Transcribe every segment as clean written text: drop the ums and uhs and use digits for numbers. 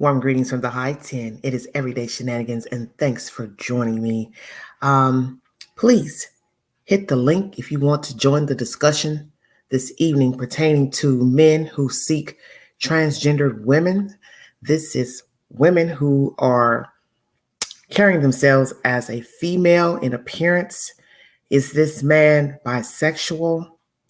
Warm greetings from the high 10. It is Everyday Shenanigans, and thanks for joining me. Please hit the link if you want to join the discussion this evening pertaining to men who seek transgendered women. This is women who are carrying themselves as a female in appearance. Is this man bisexual?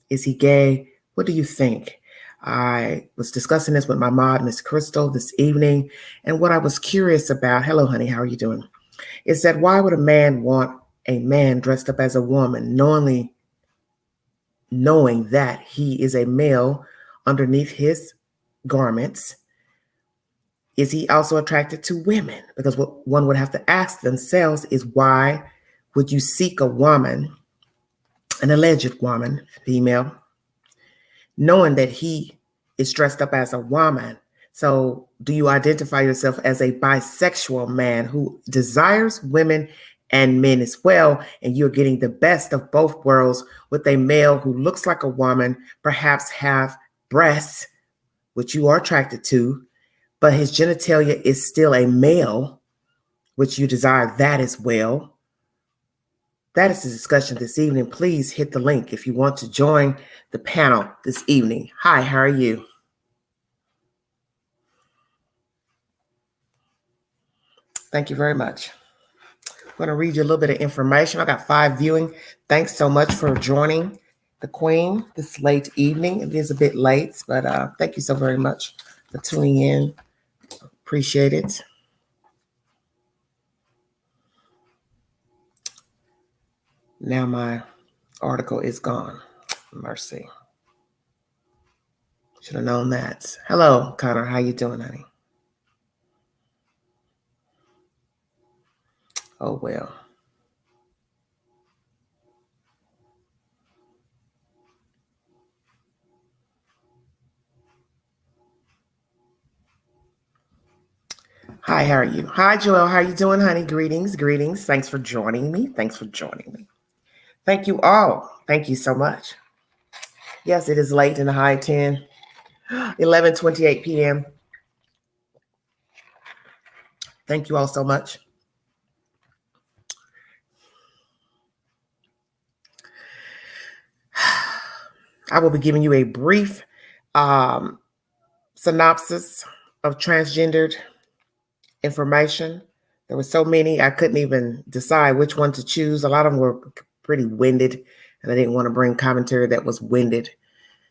Is he gay? What do you think? I was discussing this with my mod, Miss Crystal, this evening. And what I was curious about, hello, honey, how are you doing? Is that why would a man want a man dressed up as a woman, knowing that he is a male underneath his garments? Is he also attracted to women? Because what one would have to ask themselves is, why would you seek a woman, an alleged woman, female, knowing that he is dressed up as a woman? So do you identify yourself as a bisexual man who desires women and men as well, and you're getting the best of both worlds with a male who looks like a woman, perhaps have breasts, which you are attracted to, but his genitalia is still a male, which you desire that as well? That is the discussion this evening. Please hit the link if you want to join the panel this evening. Hi, how are you? Thank you very much. I'm going to read you a little bit of information. I got 5 viewing. Thanks so much for joining the Queen this late evening. It is a bit late, but thank you so very much for tuning in. Appreciate it. Now my article is gone. Mercy. Should have known that. Hello, Connor. How you doing, honey? Oh, well. Hi, how are you? Hi, Joelle. How are you doing, honey? Greetings, greetings. Thanks for joining me. Thank you all. Thank you so much. Yes, it is late in the high 10, 11:28 p.m. Thank you all so much. I will be giving you a brief synopsis of transgendered information. There were so many, I couldn't even decide which one to choose. A lot of them were pretty winded, and I didn't want to bring commentary that was winded.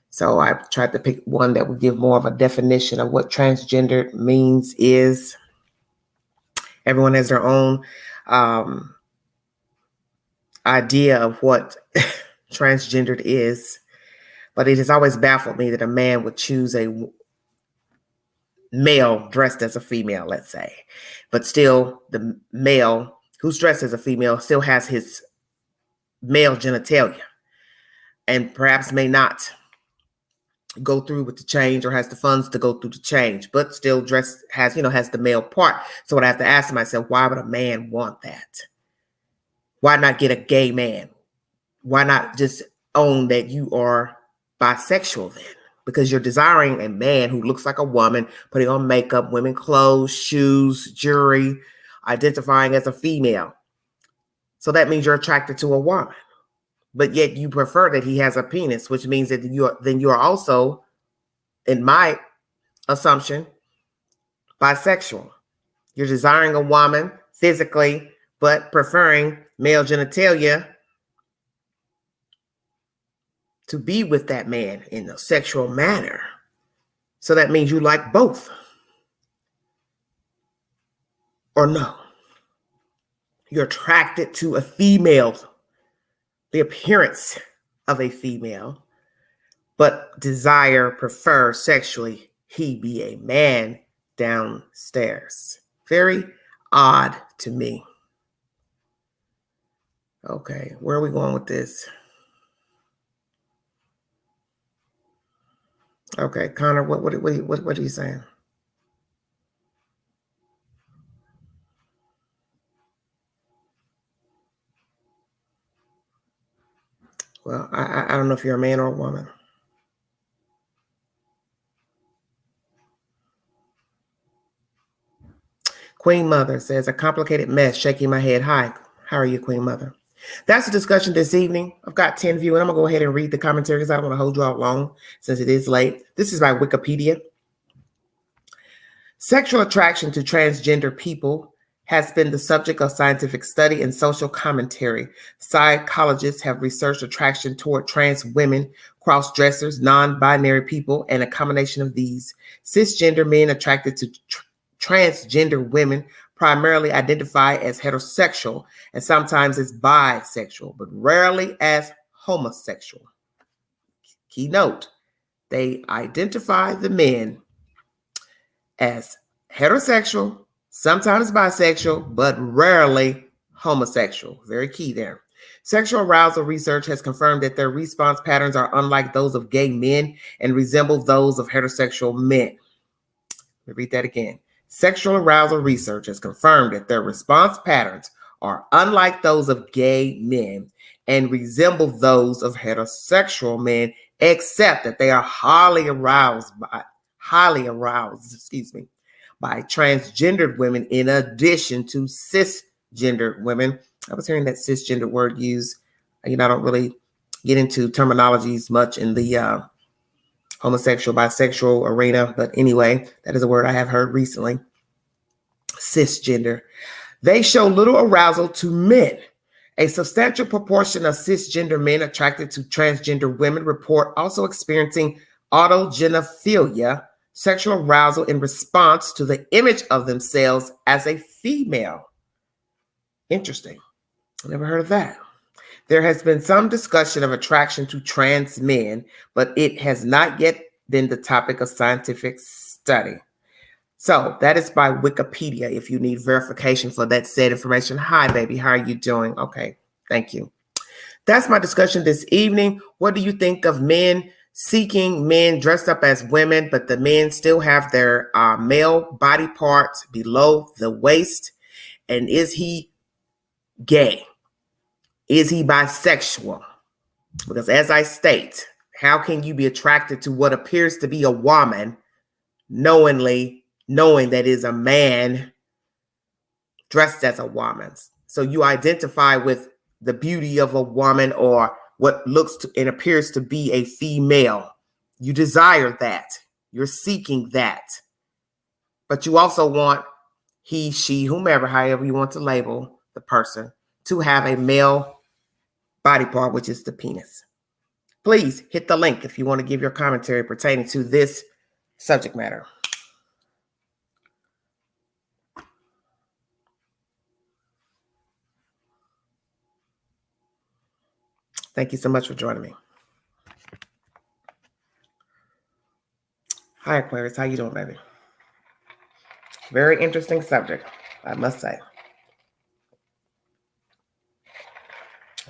So I tried to pick one that would give more of a definition of what transgender means is. Everyone has their own idea of what transgendered is, but it has always baffled me that a man would choose a male dressed as a female, let's say, but still the male who's dressed as a female still has his male genitalia and perhaps may not go through with the change or has the funds to go through the change, but still has the male part. So what I have to ask myself, why would a man want that? Why not get a gay man? Why not just own that you are bisexual then? Because you're desiring a man who looks like a woman, putting on makeup, women clothes, shoes, jewelry, identifying as a female. So that means you're attracted to a woman, but yet you prefer that he has a penis, which means that you are also, in my assumption, bisexual. You're desiring a woman physically, but preferring male genitalia to be with that man in a sexual manner. So that means you like both. Or no. You're attracted to a female, the appearance of a female, but prefer sexually he be a man downstairs. Very odd to me. Okay, where are we going with this? Okay, Connor, what are you saying? Well, I don't know if you're a man or a woman. Queen Mother says, a complicated mess, shaking my head. Hi, how are you, Queen Mother? That's the discussion this evening. I've got 10 view, and I'm going to go ahead and read the commentary because I don't want to hold you out long since it is late. This is by Wikipedia. Sexual attraction to transgender people has been the subject of scientific study and social commentary. Psychologists have researched attraction toward trans women, cross-dressers, non-binary people, and a combination of these. Cisgender men attracted to transgender women primarily identify as heterosexual and sometimes as bisexual, but rarely as homosexual. Key note, they identify the men as heterosexual, sometimes bisexual, but rarely homosexual. Very key there. Sexual arousal research has confirmed that their response patterns are unlike those of gay men and resemble those of heterosexual men. Let me read that again. Sexual arousal research has confirmed that their response patterns are unlike those of gay men and resemble those of heterosexual men, except that they are highly aroused by transgendered women in addition to cisgendered women. I was hearing that cisgender word used. I don't really get into terminologies much in the homosexual, bisexual arena, but anyway, that is a word I have heard recently. Cisgender. They show little arousal to men. A substantial proportion of cisgender men attracted to transgender women report also experiencing autogenophilia, sexual arousal in response to the image of themselves as a female. Interesting. I never heard of that. There has been some discussion of attraction to trans men, but it has not yet been the topic of scientific study. So that is by Wikipedia if you need verification for that said information. Hi, baby. How are you doing? Okay. Thank you. That's my discussion this evening. What do you think of men seeking men dressed up as women, but the men still have their male body parts below the waist? And is he gay? Is he bisexual? Because as I state, how can you be attracted to what appears to be a woman knowing that is a man dressed as a woman? So you identify with the beauty of a woman or what looks to and appears to be a female. You desire that. You're seeking that. But you also want he, she, whomever, however you want to label the person, to have a male body part, which is the penis. Please hit the link if you want to give your commentary pertaining to this subject matter. Thank you so much for joining me. Hi, Aquarius. How you doing, baby? Very interesting subject, I must say.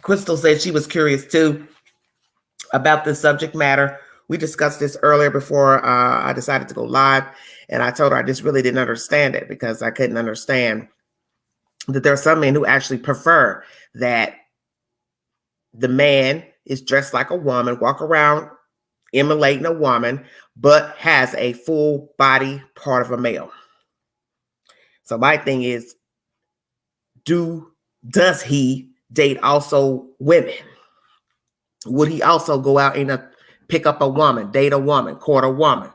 Crystal said she was curious too about the subject matter. We discussed this earlier before I decided to go live, and I told her I just really didn't understand it because I couldn't understand that there are some men who actually prefer that the man is dressed like a woman, walk around emulating a woman, but has a full body part of a male. So my thing is, does he date also women? Would he also go out and pick up a woman, date a woman, court a woman,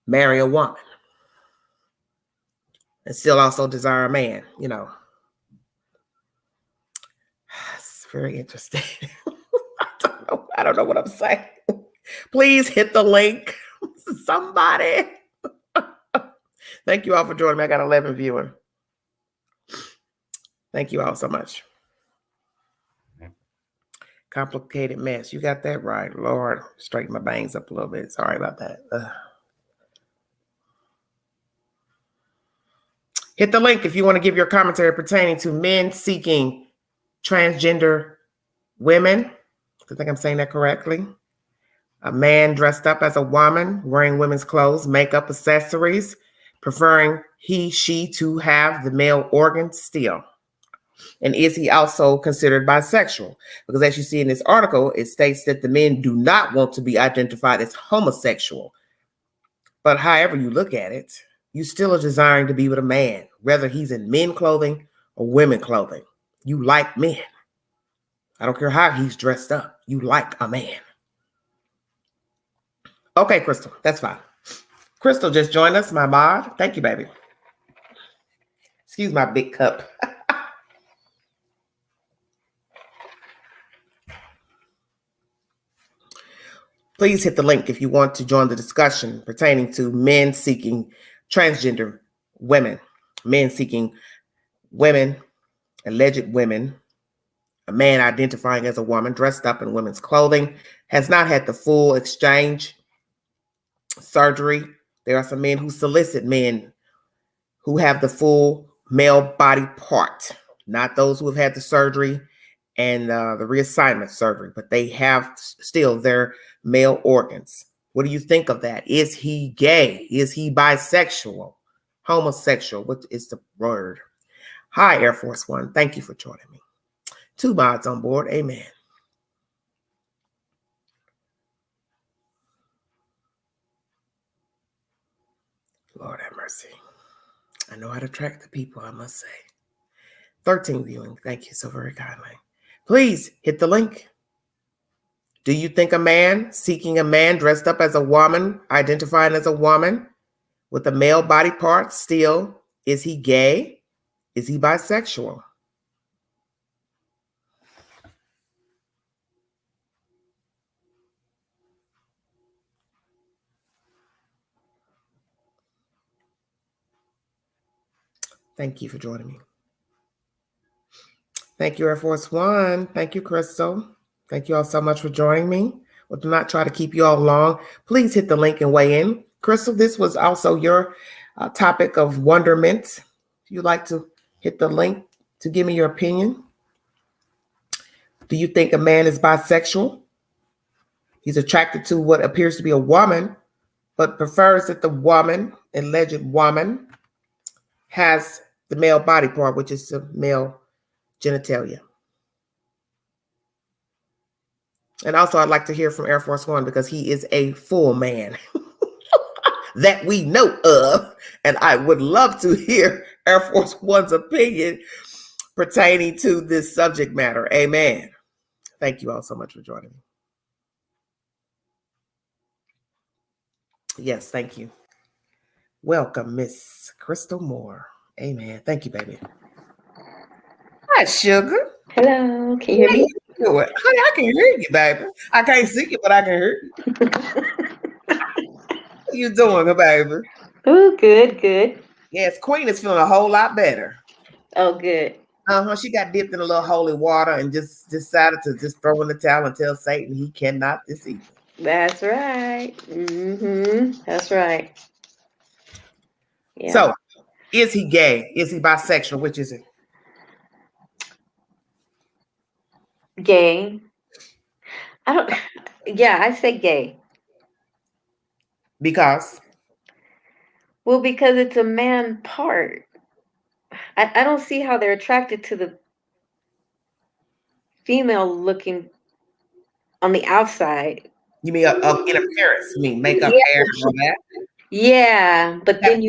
marry a woman, and still also desire a man? It's very interesting. I don't know what I'm saying. Please hit the link. Somebody. Thank you all for joining me. I got 11 viewers. Thank you all so much. Complicated mess. You got that right. Lord, straighten my bangs up a little bit. Sorry about that. Hit the link if you want to give your commentary pertaining to men seeking transgender women. I think I'm saying that correctly. A man dressed up as a woman, wearing women's clothes, makeup, accessories, preferring he, she to have the male organ still. And is he also considered bisexual? Because as you see in this article, it states that the men do not want to be identified as homosexual. But however you look at it, you still are desiring to be with a man, whether he's in men clothing or women clothing. You like men. I don't care how he's dressed up. You like a man. Okay, Crystal, that's fine. Crystal just joined us, my mod. Thank you, baby. Excuse my big cup. Please hit the link if you want to join the discussion pertaining to men seeking transgender women, men seeking women, alleged women, a man identifying as a woman dressed up in women's clothing, has not had the full exchange surgery. There are some men who solicit men who have the full male body part, not those who have had the surgery and the reassignment surgery, but they have still their male organs. What do you think of that? Is he gay? Is he bisexual? Homosexual? What is the word? Hi, Air Force One. Thank you for joining me. 2 mods on board. Amen. Lord have mercy. I know how to track the people, I must say. 13 viewing. Thank you so very kindly. Please hit the link. Do you think a man seeking a man dressed up as a woman, identifying as a woman with a male body part still, is he gay? Is he bisexual? Thank you for joining me. Thank you, Air Force One. Thank you, Crystal. Thank you all so much for joining me. We'll not try to keep you all long. Please hit the link and weigh in. Crystal, this was also your topic of wonderment. If you'd like to hit the link to give me your opinion. Do you think a man is bisexual? He's attracted to what appears to be a woman, but prefers that the woman, alleged woman, has the male body part, which is the male genitalia. And also, I'd like to hear from Air Force One because he is a full man that we know of. And I would love to hear Air Force One's opinion pertaining to this subject matter. Amen. Thank you all so much for joining me. Yes, thank you. Welcome, Miss Crystal Moore. Amen. Thank you, baby. Hi, sugar. Hello, can you hear me? Honey, I can hear you, baby. I can't see you, but I can hear you. How you doing, baby? Oh, good. Yes, Queen is feeling a whole lot better. Oh, good. She got dipped in a little holy water and just decided to just throw in the towel and tell Satan he cannot this evening. That's right. That's right. Yeah. So, is he gay? Is he bisexual? Which is it? Gay. I say gay. Because? Well, because it's a man part. I don't see how they're attracted to the female looking on the outside. You mean in appearance? You mean makeup, hair, and all that? Yeah, but then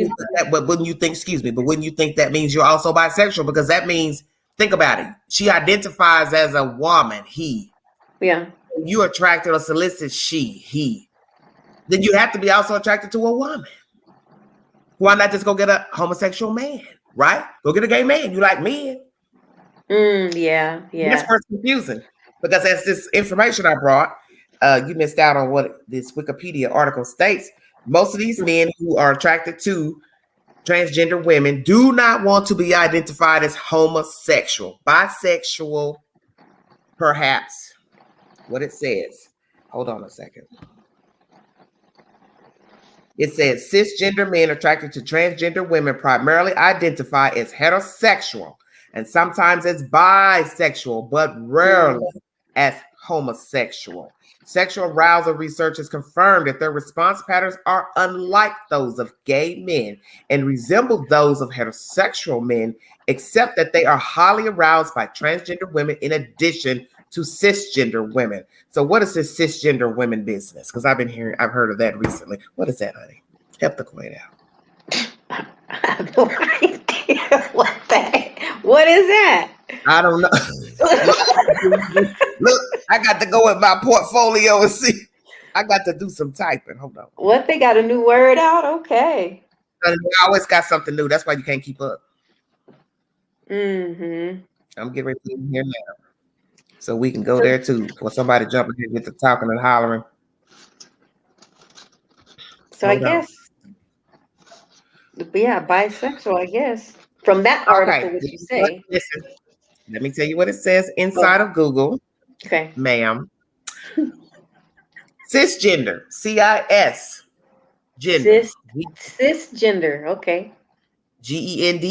but wouldn't you think, excuse me, but wouldn't you think that means you're also bisexual? Because that means, think about it. She identifies as a woman, he. Yeah. You attracted or solicit she, he. Then you have to be also attracted to a woman. Why not just go get a homosexual man, right? Go get a gay man. You like men. Yeah. That's where it's confusing. Because as this information I brought, you missed out on what this Wikipedia article states. Most of these men who are attracted to transgender women do not want to be identified as homosexual, bisexual, perhaps. What it says. Hold on a second. It says cisgender men attracted to transgender women primarily identify as heterosexual and sometimes as bisexual, but rarely as homosexual. Sexual arousal research has confirmed that their response patterns are unlike those of gay men and resemble those of heterosexual men, except that they are highly aroused by transgender women in addition to cisgender women. So what is this cisgender women business? Because I've heard of that recently. What is that, honey? Help the queen out. I have no idea what is that? I don't know. Look, I got to go with my portfolio and see. I got to do some typing. Hold on. What, they got a new word out? Okay. I always got something new. That's why you can't keep up. Mm-hmm. I'm getting ready to get in here now. So we can go So, there too. For somebody jumping here, get to talking and hollering. I Hold on. guess, yeah, bisexual, I guess. From that Okay. article, what you say. Listen, let me tell you what it says Oh, inside of Google, okay. ma'am. Cisgender, CIS, gender. Cis, cisgender. Okay. Gender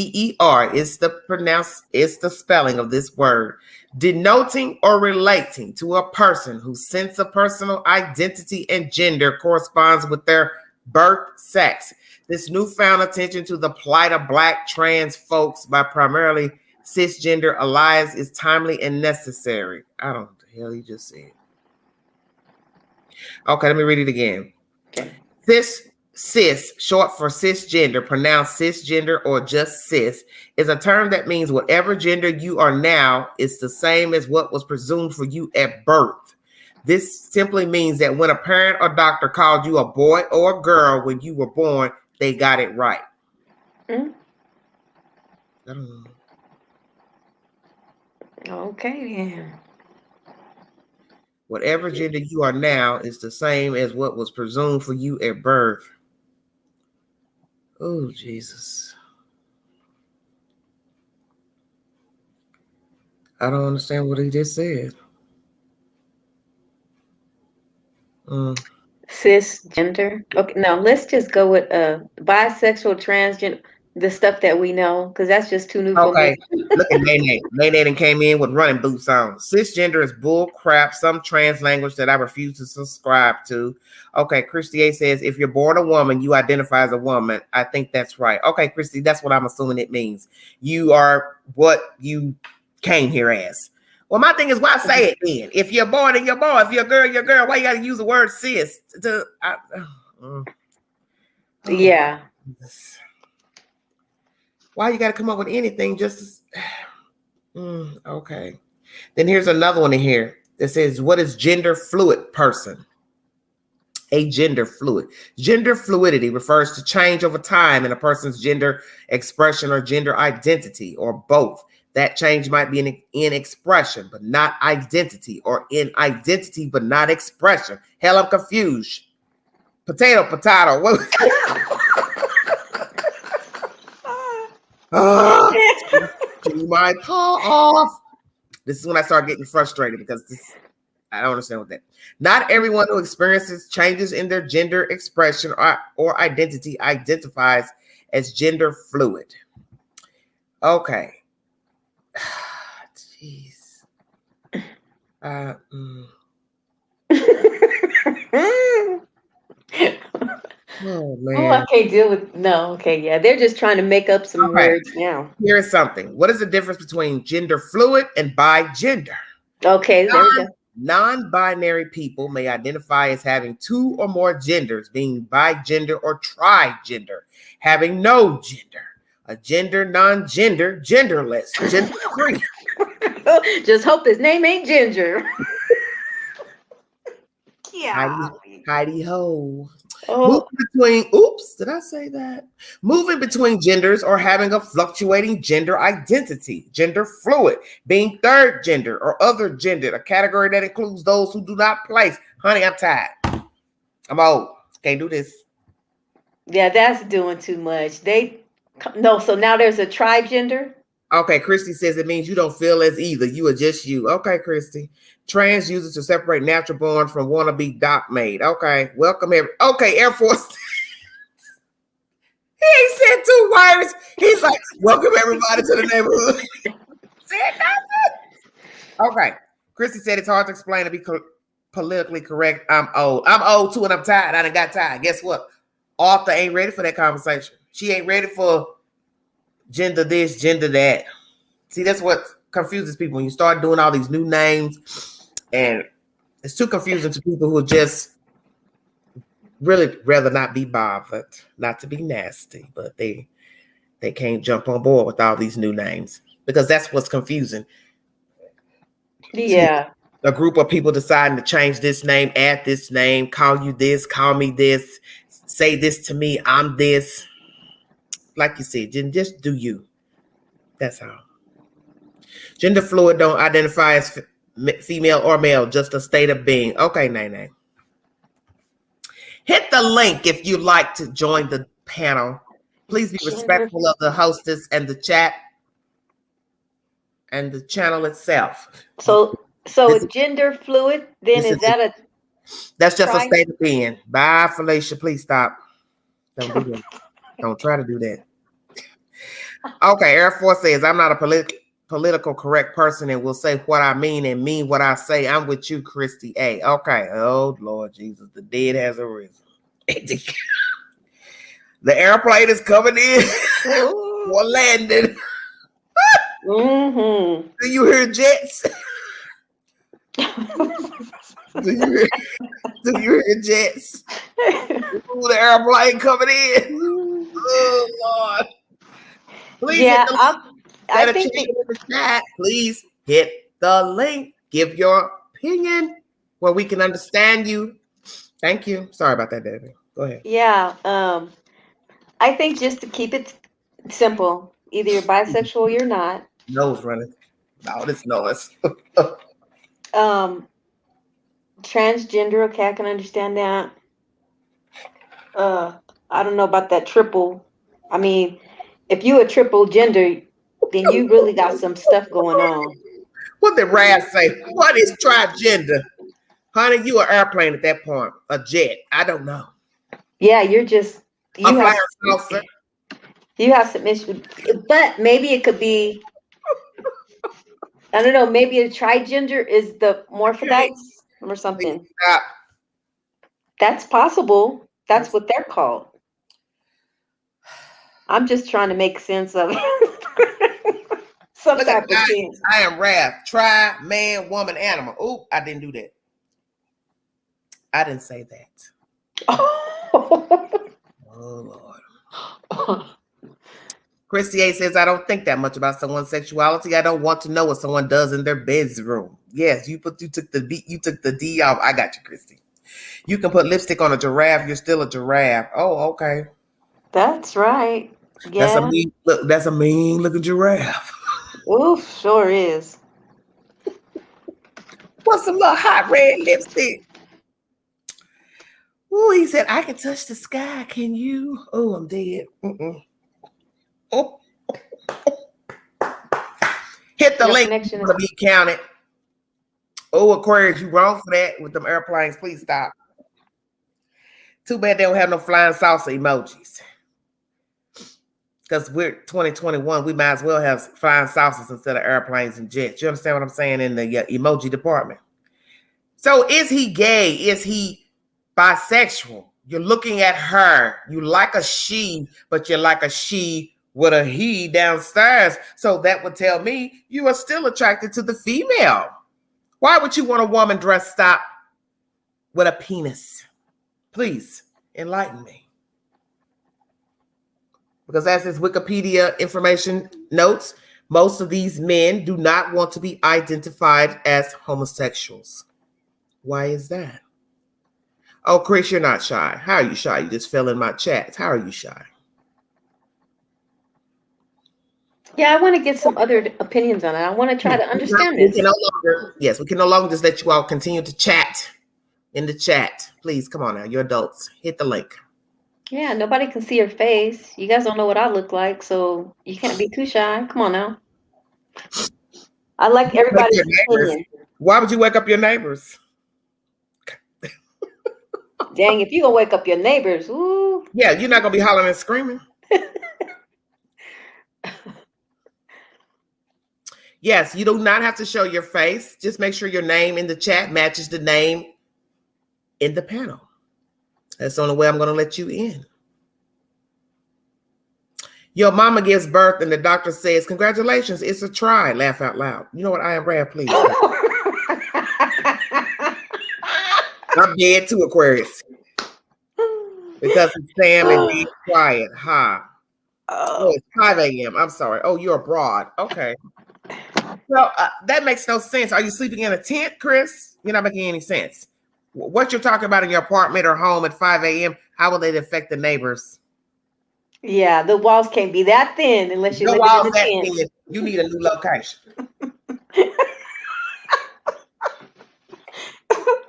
is the spelling of this word, denoting or relating to a person whose sense of personal identity and gender corresponds with their birth sex. This newfound attention to the plight of Black trans folks by primarily cisgender allies is timely and necessary. I don't know what the hell he just said. Okay, let me read it again. Okay. Cis, short for cisgender, pronounced cisgender or just cis, is a term that means whatever gender you are now is the same as what was presumed for you at birth. This simply means that when a parent or doctor called you a boy or a girl when you were born, they got it right. Mm. I don't know. Okay, then. Whatever gender you are now is the same as what was presumed for you at birth. Oh, Jesus. I don't understand what he just said. Cisgender. Okay, now let's just go with bisexual, transgender, the stuff that we know, because that's just too new for me. Okay, look at Nene. Nene came in with running boots on. Cisgender is bull crap, some trans language that I refuse to subscribe to. Okay, Christy A says, if you're born a woman, you identify as a woman. I think that's right. Okay, Christy, that's what I'm assuming it means. You are what you came here as. Well, my thing is, why say it then? If you're born, then you're born. If you're a girl, you're a girl. Why you got to use the word cis? Yeah. Why you got to come up with anything just okay. Then here's another one in here that says, what is gender fluid person? A gender fluid. Gender fluidity refers to change over time in a person's gender expression or gender identity, or both. That change might be in expression, but not identity, or in identity, but not expression. Hell, I'm confused. Potato. Chew my paw off. This is when I start getting frustrated because I don't understand what that. Not everyone who experiences changes in their gender expression or identity identifies as gender fluid. Okay. Jeez. Oh Oh, I man. can't deal with no. Okay, yeah, they're just trying to make up some Okay. words now. Here is something. What is the difference between gender fluid and bigender? Okay, there we go. Non-binary people may identify as having two or more genders, being bigender or trigender, having no gender, a gender, non-gender, genderless, gender-free. Just hope his name ain't Ginger. Yeah. Heidi ho. Oh, Moving between, oops, did I say that? Moving between genders or having a fluctuating gender identity, gender fluid, being third gender or other gendered, a category that includes those who do not place. Honey, I'm tired. I'm old. Can't do this. yeah, that's doing too much. No, so now there's a trigender. Okay, Christy says it means you don't feel as either. You are just you. Okay, Christy. Trans uses to separate natural born from wannabe doc made. Okay, welcome Okay, Air Force. He ain't said two words. He's like, welcome everybody to the neighborhood. Said nothing. Okay. Christy said it's hard to explain to be politically correct. I'm old. I'm old too, and I'm tired. I done got tired. Guess what? Arthur ain't ready for that conversation. She ain't ready for gender this, gender that. See, that's what confuses people when you start doing all these new names, and it's too confusing to people who just really rather not be bothered, not to be nasty, but they They can't jump on board with all these new names because that's what's confusing. Yeah. A group of people deciding to change this name, add this name, call you this, call me this, say this to me, I'm this. Like you said, just do you. That's all. Gender fluid don't identify as female or male, just a state of being. Okay, Nene. Hit the link if you'd like to join the panel. Please be respectful of the hostess and the chat and the channel itself. So gender fluid, then is that a that's just a state of being. Bye, Felicia. Please stop. Don't do that. Don't try to do that. Okay, Air Force says, I'm not a political correct person and will say what I mean and mean what I say. I'm with you, Christy A. Okay. Oh, Lord Jesus. The dead has arisen. The airplane is coming in or landing. Mm-hmm. Do you hear jets? do you hear jets? Ooh, the airplane coming in. Oh, Lord. Please yeah, I think in the chat. Please hit the link. Give your opinion where we can understand you. Thank you. Sorry about that, David. Go ahead. Yeah. I think just to keep it simple, either you're bisexual or you're not. Nose running. All this noise. Transgender, okay, I can understand that. I don't know about that triple. I mean, if you a triple gender, then you really got some stuff going on. What did Rad say? What is transgender? Honey, you an airplane at that point. A jet. I don't know. Yeah, you're just you have saucer. You have some issues. But maybe it could be, I don't know, maybe a trigender is the morphodite or something. Stop. That's possible. That's what they're called. I'm just trying to make sense of it. Some type of thing. I am Raph. Try, man, woman, animal. Oop, I didn't do that. I didn't say that. Oh, Lord. Christy A says, I don't think that much about someone's sexuality. I don't want to know what someone does in their bedroom. Yes, you took the D off. I got you, Christy. You can put lipstick on a giraffe. You're still a giraffe. Oh, okay. That's right. Yeah. That's a mean looking giraffe. Oof, sure is. What's some little hot red lipstick? Oh, he said, I can touch the sky. Can you? Oh, I'm dead. Oh. Hit the link to be counted. Oh, Aquarius, you wrong for that with them airplanes. Please stop. Too bad they don't have no flying saucer emojis. Because we're 2021, we might as well have flying saucers instead of airplanes and jets. You understand what I'm saying in the emoji department? So is he gay? Is he bisexual? You're looking at her. You like a she, but you're like a she with a he downstairs. So that would tell me you are still attracted to the female. Why would you want a woman dressed up with a penis? Please enlighten me. Because as this Wikipedia information notes, most of these men do not want to be identified as homosexuals. Why is that? Oh, Chris, you're not shy. How are you shy? You just fell in my chats. How are you shy? Yeah, I want to get some other opinions on it. I want to try to understand this. We can no longer just let you all continue to chat in the chat. Please, come on now. You're adults. Hit the link. Yeah, nobody can see your face. You guys don't know what I look like, so you can't be too shy. Come on now. I like everybody's opinion. Why would you wake up your neighbors? Dang, if you're going to wake up your neighbors, ooh. Yeah, you're not going to be hollering and screaming. Yes, you do not have to show your face. Just make sure your name in the chat matches the name in the panel. That's the only way I'm going to let you in. Your mama gives birth and the doctor says, congratulations, it's a try. Laugh out loud. You know what? I am rare, please. I'm dead too, Aquarius. Because it's Sam and being quiet. Ha. Oh, it's 5 a.m. I'm sorry. Oh, you're abroad. Okay. Well, that makes no sense. Are you sleeping in a tent, Chris? You're not making any sense. What you're talking about in your apartment or home at 5 a.m., how will it affect the neighbors? Yeah, the walls can't be that thin unless you're No living in walls a that tent. thin. You need a new location.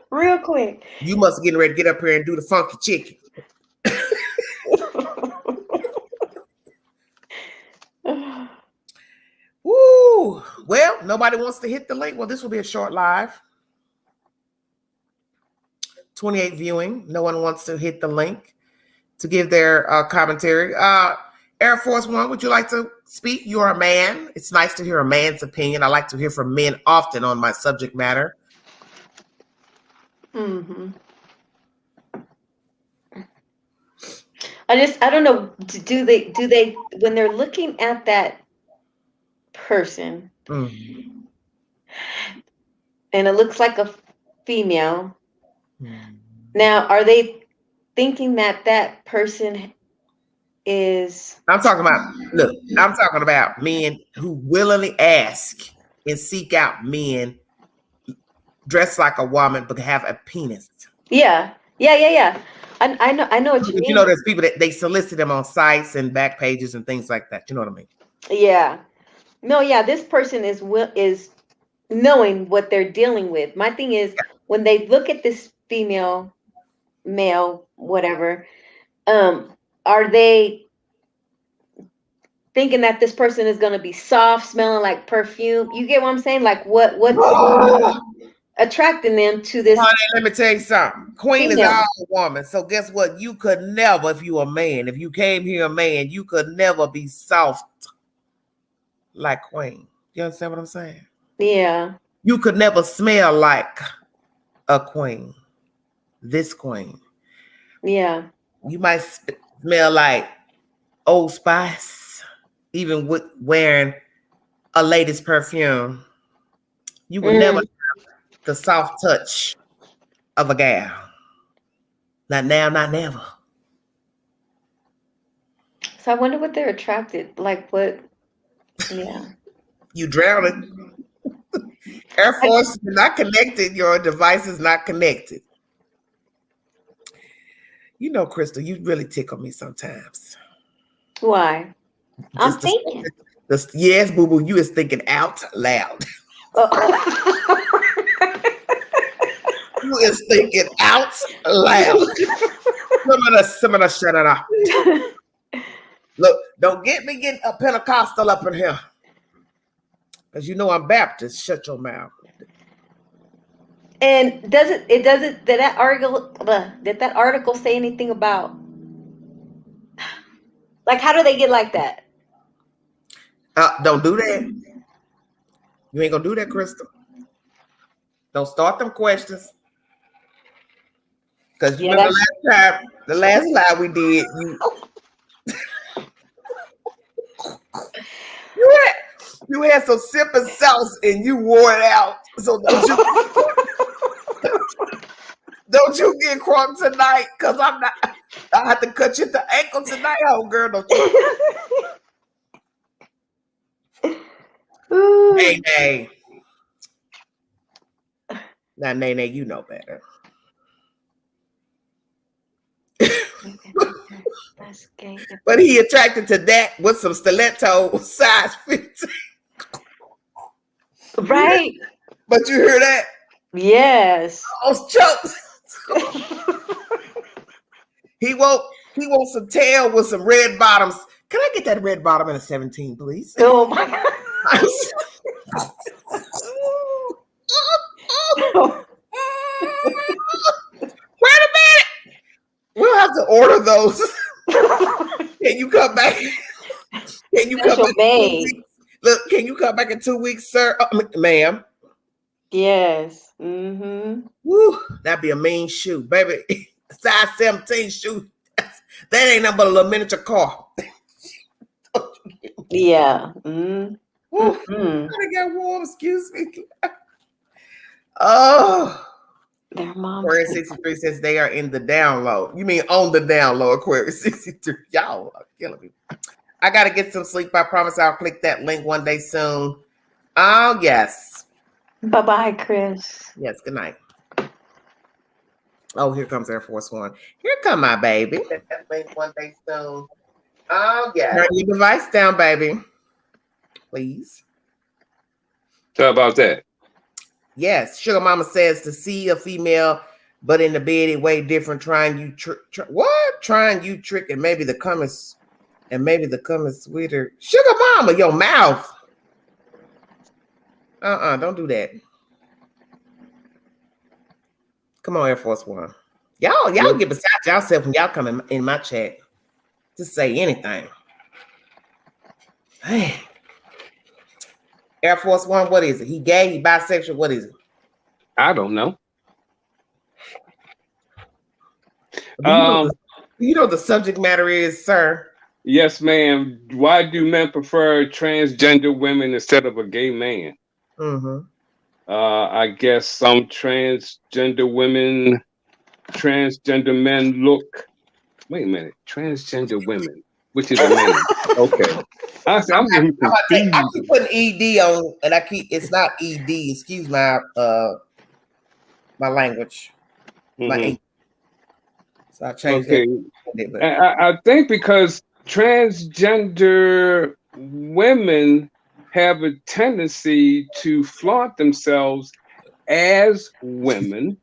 Real quick. You must getting ready to get up here and do the funky chicken. Woo! Well, nobody wants to hit the link. Well, this will be a short live. 28 viewing. No one wants to hit the link to give their commentary. Air Force One, would you like to speak? You're a man. It's nice to hear a man's opinion. I like to hear from men often on my subject matter. Mm-hmm. I don't know. Do they when they're looking at that person Mm-hmm. and it looks like a female? Mm-hmm. Now, are they thinking that that person is? I'm talking about men who willingly ask and seek out men dressed like a woman but have a penis. Yeah, yeah. I know what you Because mean. there's people that they solicit them on sites and back pages and things like that. You know what I mean? Yeah. No, yeah. This person is knowing what they're dealing with. My thing is when they look at this female, male, whatever, are they thinking that this person is going to be soft, smelling like perfume? You get what I'm saying? Like what's attracting them to this Honey, let me tell you something. Queen is female? our woman. So guess what? You could never, if you a man, if you came here a man, you could never be soft like Queen. You understand what I'm saying? Yeah. You could never smell like a queen. This queen. Yeah. You might smell like Old Spice, even with wearing a latest perfume. You will never Mm. have the soft touch of a gal. Not now, not never. So I wonder what they're attracted. Like what? Yeah. You drowning. Air Force is not connected. Your device is not connected. You know, Crystal, you really tickle me sometimes. Why? I'm Just thinking. yes, boo boo, you is thinking out loud. You is thinking out loud. Some of the shut it up. Look, don't get me getting a Pentecostal up in here. Because you know I'm Baptist. Shut your mouth. And did that article say anything about like how do they get like that? Don't do that. You ain't gonna do that, Crystal. Don't start them questions. Because you Yeah, remember that's the last live we did, you had some sipping sauce and you wore it out. So don't you get crunk tonight? Because I'm not. I have to cut you at the ankle tonight, oh girl. Don't you? Nay, nay. Now, nay, nay, you know better. that's gay. But he attracted to that with some stiletto size 15. Right? But you hear that? Yes. Those chokes. He wants some tail with some red bottoms. Can I get that red bottom in a 17, please? Oh my god. Wait a minute. We'll have to order those. Can you come back? Can you come Special back in 2 made. weeks? Look, can you come back in 2 weeks, sir? Ma'am. Yes. Mm-hmm. Woo, that'd be a mean shoe, baby. Size 17 shoe. That ain't nothing but a little miniature car. Yeah. Mm-hmm. Woo, I got warm, excuse me. Oh. Their moms. Aquarius 63 says they are in the download. You mean on the download, Aquarius 63. Y'all are killing me. I gotta get some sleep. I promise I'll click that link one day soon. Oh yes. Bye-bye, Chris. Yes, good night. Oh, here comes Air Force One. Here come my baby. That link one day soon. Oh yeah. Turn your device down, baby. Please. How about that? Yes, Sugar Mama says to see a female, but in the bed it way different. Trying you what? Trying you trick and maybe the coming sweeter. Sugar Mama, your mouth. Don't do that. Come on, Air Force One. Y'all get beside yourself when y'all come in my chat. Just say anything. Man. Air Force One, what is it? He gay, he bisexual, what is it? I don't know. You know the subject matter is, sir? Yes, ma'am. Why do men prefer transgender women instead of a gay man? Mm-hmm. I guess some transgender men look. Wait a minute, transgender women, which is a man. Okay, I'm getting confused. I keep putting ED on, and it's not ED. Excuse my language. Mm-hmm. So I changed that. I think because transgender women have a tendency to flaunt themselves as women.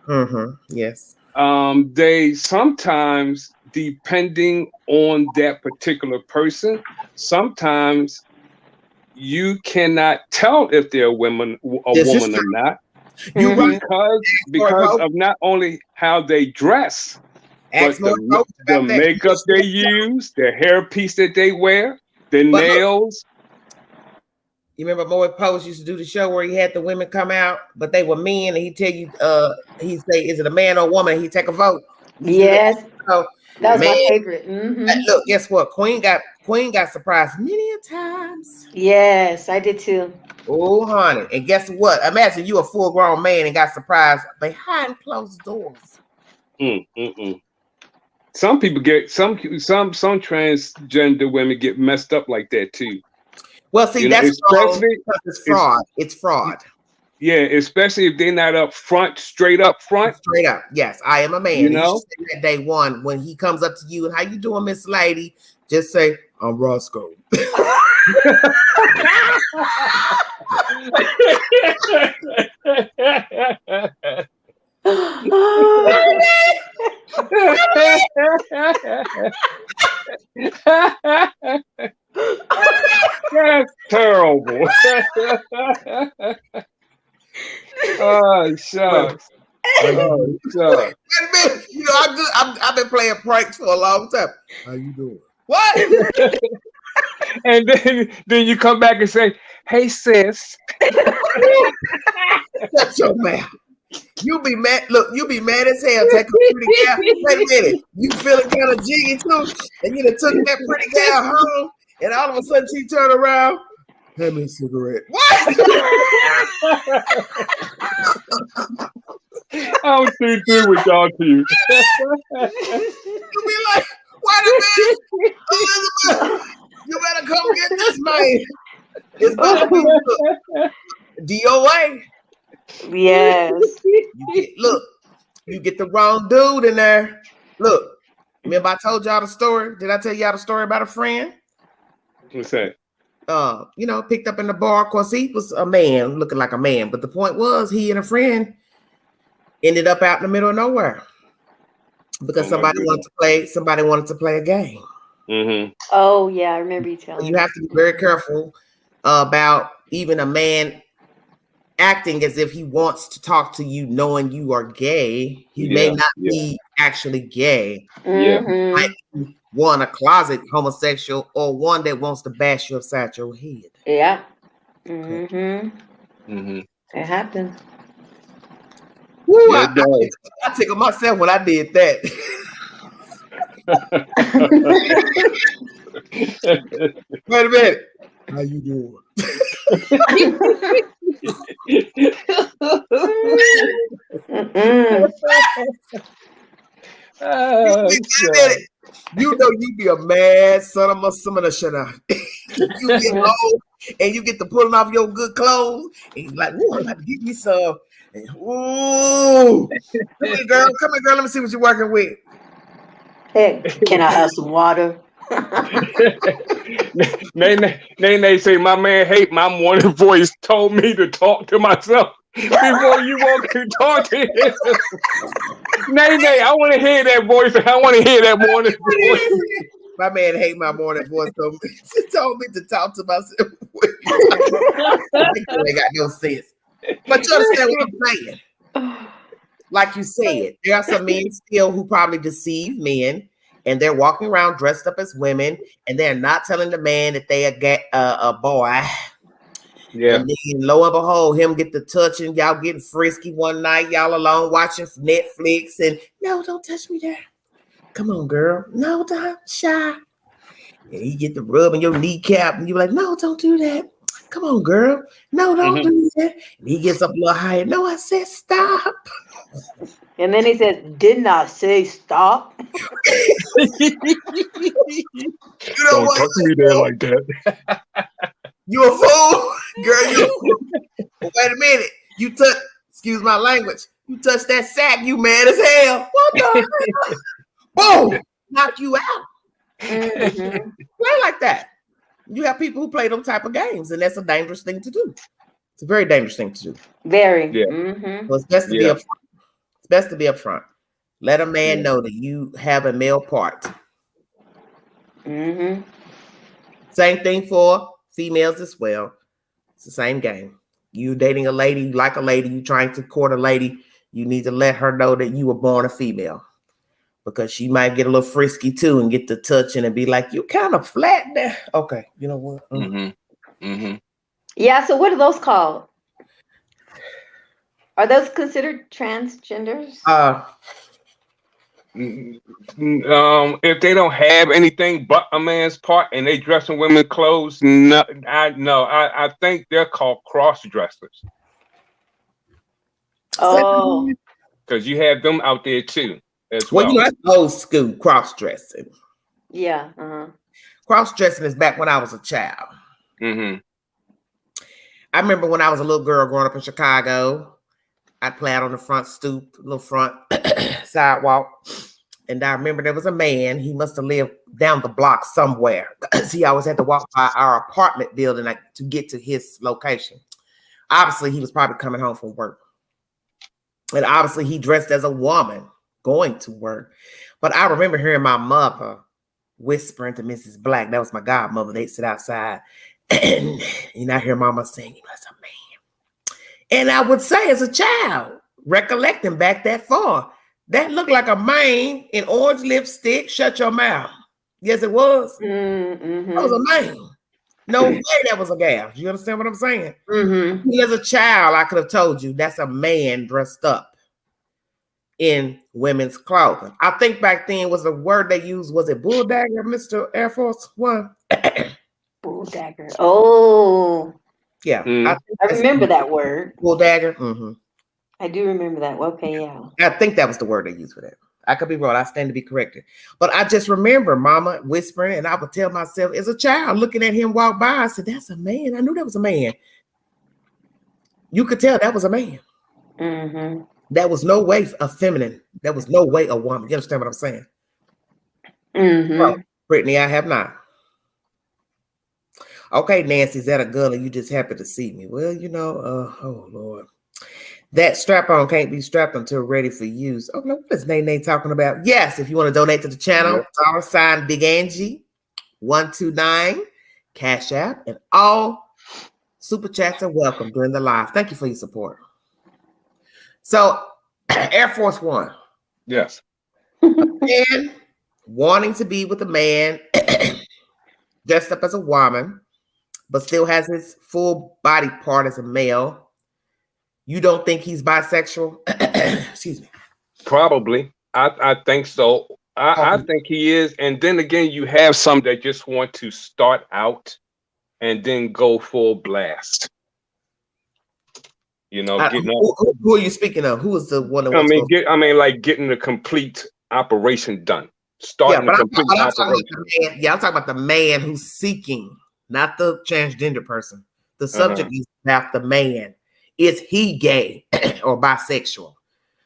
Mm-hmm. Yes. They sometimes, depending on that particular person, sometimes you cannot tell if they're a woman or not, because of not only how they dress, but the makeup they use, the hairpiece that they wear, the nails. You remember Moe Post used to do the show where he had the women come out, but they were men, and he'd tell you, he'd say, is it a man or a woman? He'd take a vote. Yes. That was my favorite. Mm-hmm. Look, guess what? Queen got surprised many a times. Yes, I did too. Oh, honey. And guess what? Imagine you a full-grown man and got surprised behind closed doors. Some people get some transgender women get messed up like that too. Well, see, that's especially it's fraud. It's fraud. Yeah, especially if they're not up front, straight up front. Straight up. Yes, I am a man. You know, that day one when he comes up to you and how you doing, Miss Lady? Just say, I'm Roscoe. That's terrible. Oh, shucks. Oh, shucks. You know, I've been playing pranks for a long time. How you doing? What? And then you come back and say, hey, sis. Shut your mouth. You be mad. Look, you be mad as hell. Take a pretty gal. Wait a minute. You feeling kind of jiggy too? And you done took that pretty gal home, and all of a sudden she turned around. Hand me a cigarette. What? I'm too through with y'all two. You be like, wait a minute, Elizabeth, you better come get this man. It's about to be DOA. Yes. You get the wrong dude in there. Look, remember I told y'all the story? Did I tell y'all the story about a friend? What's that? Picked up in the bar. Of course, he was a man, looking like a man. But the point was, he and a friend ended up out in the middle of nowhere because somebody wanted to play a game. Mm-hmm. Oh yeah, I remember you telling me. You have to be very careful about even a man acting as if he wants to talk to you, knowing you are gay. He may not be actually gay. Mm-hmm. Like one, a closet homosexual, or one that wants to bash you upside your head. Yeah. Mm-hmm. Mm-hmm. It happened. Woo, I tickled myself when I did that. Wait a minute. How you doing? You know you be a mad son of a summoner. You get old and you get to pulling off your good clothes and you're like, ooh, I'm about to get me some. And, ooh, come here, girl. Let me see what you're working with. Hey, can I have some water? Nene say my man hate my morning voice told me to talk to myself before you want to talk to him. Nene, I want to hear that voice. I want to hear that morning voice. My man hate my morning voice. He told me to talk to myself. They got no sense. But you understand what I'm saying? Like you said, there are some men still who probably deceive men, and they're walking around dressed up as women, and they're not telling the man that they a boy. Yeah. And then lo and behold, him get the touching, y'all getting frisky one night, y'all alone watching Netflix, and no, don't touch me there. Come on, girl. No, don't shy. And he get the rubbing your kneecap, and you're like, no, don't do that. Come on, girl. No, don't do that. And he gets up a little higher. No, I said stop. And then he says, didn't I say stop? You know Don't what? touch me there like that. You a fool, girl. You a fool. Well, wait a minute. You touch, excuse my language. You touch that sack, you mad as hell. What the hell? Boom, knock you out. Mm-hmm. Play like that. You have people who play them type of games, and that's a dangerous thing to do. It's a very dangerous thing to do. Very. Yeah. Mm-hmm. So it's best to be upfront. It's best to be upfront. Let a man know that you have a male part. Mm-hmm. Same thing for females as well. It's the same game. You dating a lady, you like a lady, you trying to court a lady, you need to let her know that you were born a female. Because she might get a little frisky too and get to touching and be like, you kind of flat there. Okay, you know what? Yeah, so what are those called? Are those considered transgenders? If they don't have anything but a man's part and they dress in women's clothes, I think they're called cross dressers. Oh, because you have them out there too as well. Well, you know, that's old school cross dressing. yeah. Uh-huh. Cross dressing is back when I was a child. Mm-hmm. I remember when I was a little girl growing up in Chicago, I'd play out on the front stoop, little front sidewalk. And I remember there was a man, he must have lived down the block somewhere. He always had to walk by our apartment building to get to his location. Obviously, he was probably coming home from work. And obviously, he dressed as a woman going to work. But I remember hearing my mother whispering to Mrs. Black, that was my godmother, they'd sit outside. And I hear mama saying, that's a man. And I would say as a child, recollecting back that far, that looked like a man in orange lipstick. Shut your mouth. Yes, it was. Mm-hmm. That was a man. No way that was a gal. You understand what I'm saying? Mm-hmm. As a child, I could have told you that's a man dressed up in women's clothing. I think back then was the word they used, was it bulldagger, Mr. Air Force One? Bulldagger. Oh. Yeah. I remember that word. Bulldagger. Mm-hmm. I do remember that. Okay, yeah. I think that was the word they used for that. I could be wrong. I stand to be corrected. But I just remember mama whispering, and I would tell myself as a child, looking at him walk by, I said, that's a man. I knew that was a man. You could tell that was a man. Mm-hmm. That was no way a feminine. That was no way a woman. You understand what I'm saying? Mm-hmm. Well, Brittany, I have not. Okay, Nancy, is that a girl and you just happy to see me? Well, you know, oh Lord. That strap-on can't be strapped until ready for use. Oh, no, what is Nene talking about? Yes, if you want to donate to the channel, $ Big Angie 129, Cash App, and all super chats are welcome during the live. Thank you for your support. So, Air Force One. Yes. A man wanting to be with a man dressed up as a woman, but still has his full body part as a male. You don't think he's bisexual? Excuse me. Probably. I think so. I think he is. And then again, you have some that just want to start out and then go full blast. You know, getting who are you speaking of? Who is the one that like getting the complete operation done. starting but a complete I'm talking about operation. the man. Yeah, I'm talking about the man who's seeking, not the transgender person. The subject is about the man. Is he gay or bisexual?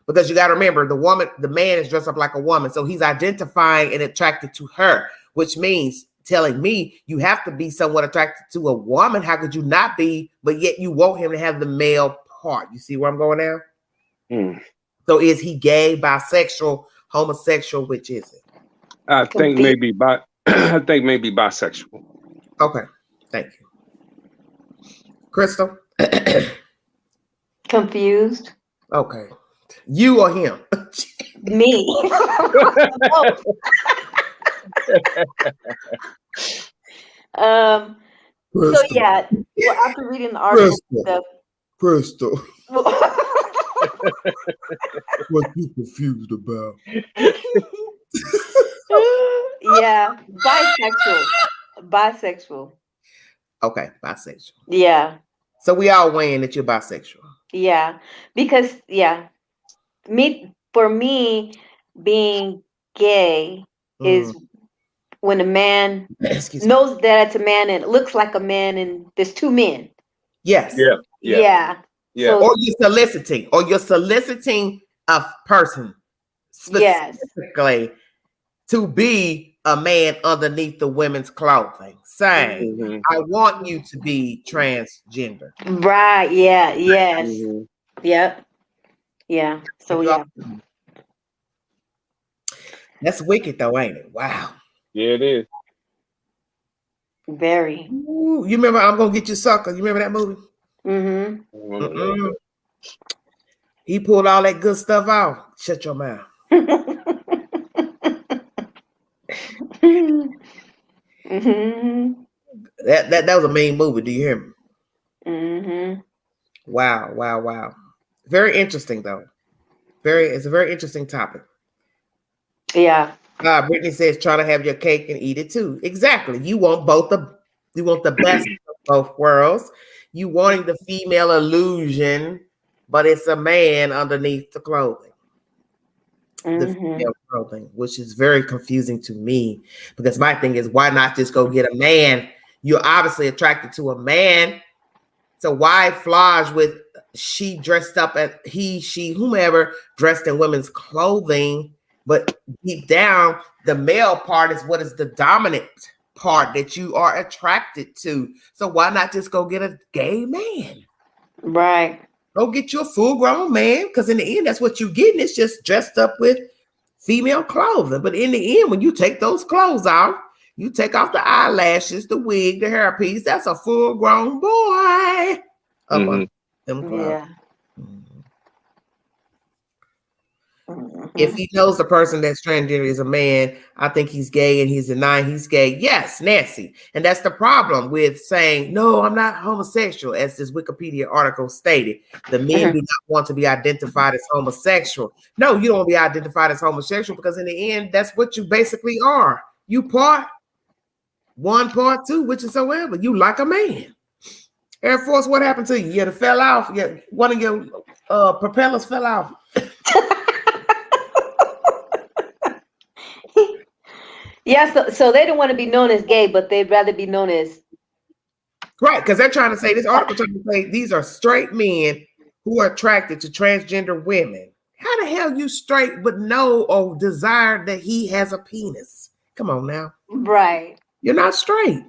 Because you got to remember, the man is dressed up like a woman, so he's identifying and attracted to her, which means telling me you have to be somewhat attracted to a woman. How could you not be? But yet you want him to have the male part. You see where I'm going now? So is he gay, bisexual, homosexual? Which is it? I think maybe bisexual. Okay, thank you, Crystal. Confused. Okay, you or him? Me. So yeah, well, after reading the article stuff, Crystal, what you confused about? Yeah, bisexual. Okay, bisexual. Yeah. So we all weighing that you're bisexual. Yeah, because for me, being gay is when a man knows that it's a man and it looks like a man and there's two men. Yes. Yeah. So, or you're soliciting a person specifically to be a man underneath the women's clothing, saying, I want you to be transgender. Right. Yeah. Yes. Yep. Yeah. So yeah. That's wicked though, ain't it? Wow. Yeah, it is. Very. Ooh, you remember I'm Gonna Get You Sucker? You remember that movie? He pulled all that good stuff out. Shut your mouth. That was a mean movie. Do you hear me? Wow. Very interesting though. It's a very interesting topic. Yeah. Brittany says trying to have your cake and eat it too. Exactly. You want the best of both worlds. You wanting the female illusion, but it's a man underneath the clothing. The female clothing, which is very confusing to me because my thing is, why not just go get a man? You're obviously attracted to a man. So why flage with she dressed up as he, she, whomever dressed in women's clothing? But deep down, the male part is what is the dominant part that you are attracted to. So why not just go get a gay man? Right. Go get you a full-grown man, because in the end, that's what you're getting. It's just dressed up with female clothing. But in the end, when you take those clothes off, you take off the eyelashes, the wig, the hairpiece, that's a full-grown boy. Up on them clothes. If he knows the person that's transgender is a man, I think he's gay and he's denying he's gay. Yes, Nancy. And that's the problem with saying, no, I'm not homosexual, as this Wikipedia article stated. The men do not want to be identified as homosexual. No, you don't want to be identified as homosexual because in the end, that's what you basically are. You part one, part two, which is soever. You like a man. Air Force, what happened to you? You fell off. One of your propellers fell off. Yeah, so they don't want to be known as gay, but they'd rather be known as right, because they're trying to say this article trying to say these are straight men who are attracted to transgender women. How the hell you straight but know or desire that he has a penis? Come on now. Right. You're not straight.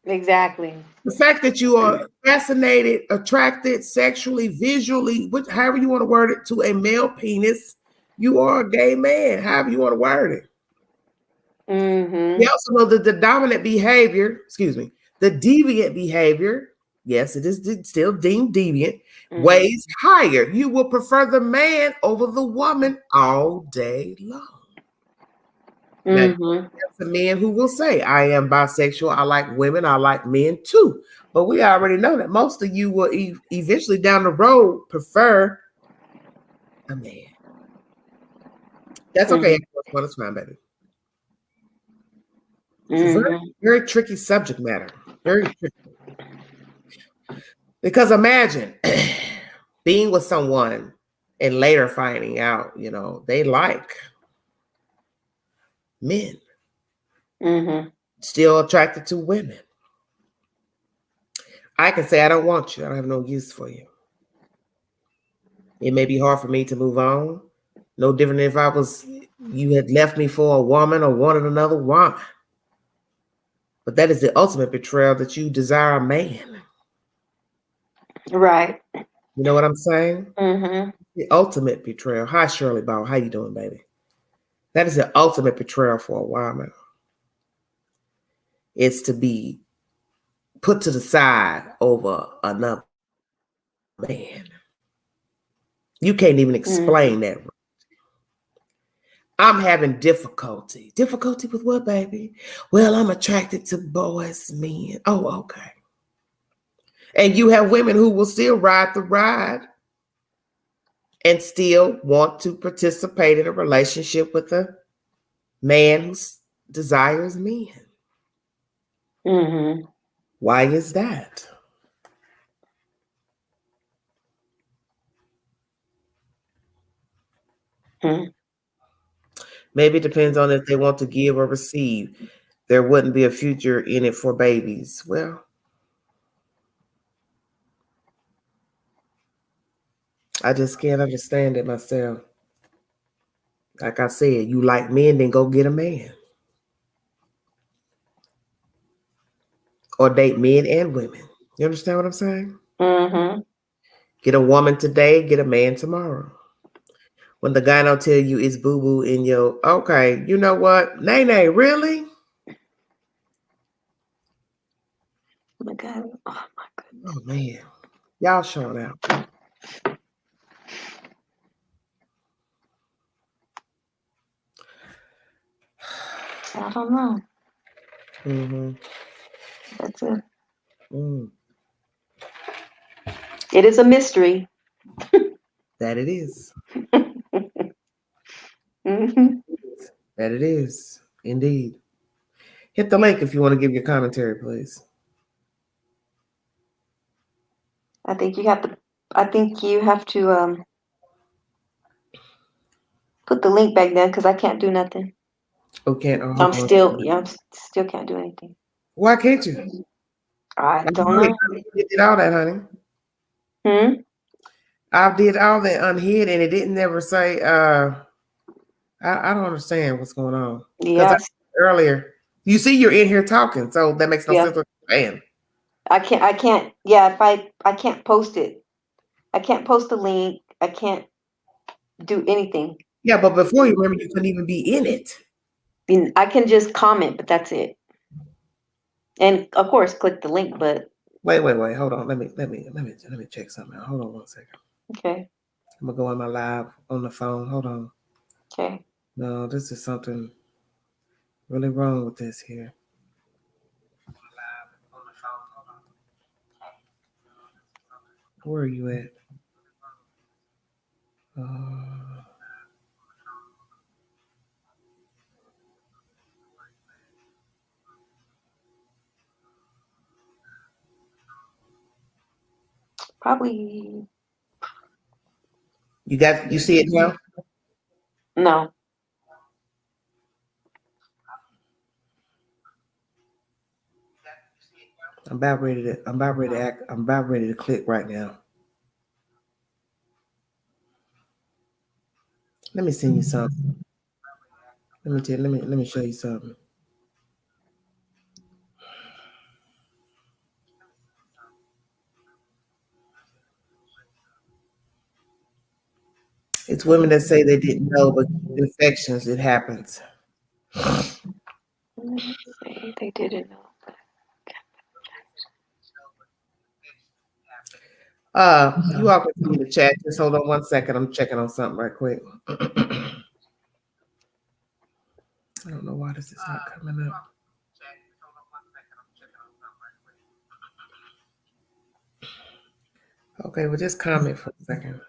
Exactly. The fact that you are fascinated, attracted sexually, visually, however you want to word it, to a male penis, you are a gay man, however you want to word it. We also know that the dominant behavior, the deviant behavior, yes, it is still deemed deviant, weighs higher. You will prefer the man over the woman all day long. Now, that's a man who will say, I am bisexual, I like women, I like men too. But we already know that most of you will eventually down the road prefer a man. That's okay. It's fine, baby. It's a very, very tricky subject matter. Very tricky. Because imagine being with someone and later finding out, they like men, still attracted to women. I can say I don't want you. I don't have no use for you. It may be hard for me to move on. No different if you had left me for a woman or wanted another woman. But that is the ultimate betrayal, that you desire a man. Right. You know what I'm saying? Mm-hmm. The ultimate betrayal. Hi, Shirley Ball. How you doing, baby? That is the ultimate betrayal for a woman. It's to be put to the side over another man. You can't even explain that. I'm having difficulty. Difficulty with what, baby? Well, I'm attracted to boys, men. Oh, okay. And you have women who will still ride the ride and still want to participate in a relationship with a man who desires men. Mm-hmm. Why is that? Maybe it depends on if they want to give or receive. There wouldn't be a future in it for babies. Well, I just can't understand it myself. Like I said, you like men, then go get a man. Or date men and women. You understand what I'm saying? Mm-hmm. Get a woman today, get a man tomorrow. When the guy don't tell you it's boo-boo in your, okay, you know what? Nay, really? Oh my God. Oh my goodness. Oh man. Y'all showing out. I don't know. Mm-hmm. That's it. Mm. It is a mystery. That it is. Mm-hmm. That it is. Indeed. Hit the link if you want to give your commentary, please. I think you have to put the link back then, because I can't do nothing. Okay. I'm still can't do anything. Why can't you? I don't know. You did all that, honey. I did all that unhid, and it didn't never say. I don't understand what's going on. Because Yes. earlier, you see, you're in here talking, so that makes no sense what you're saying. I can't. Yeah, if I can't post it. I can't post the link. I can't do anything. Yeah, but before you remember, you couldn't even be in it. I can just comment, but that's it. And of course, click the link. But Wait. Hold on. Let me check something out. Hold on 1 second. okay. I'm gonna go on my live on the phone. Hold on. Okay. No, this is something really wrong with this here. Where are you at? Probably You see it now? no. I'm about ready to click right now. Let me send you something. Let me show you something. It's women that say they didn't know, but infections, it happens. They didn't know. You all can see the chat. Just hold on 1 second. I'm checking on something right quick. I don't know why this is not coming up. Okay, well, just comment for a second.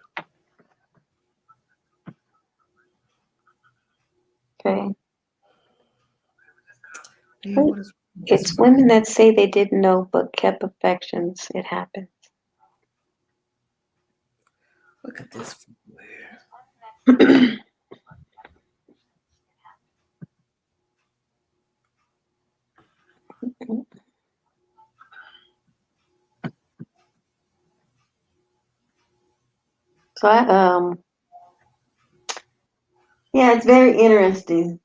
Okay. Damn, It's women that say they didn't know but kept affections. It happens. Look at this. So yeah, it's very interesting.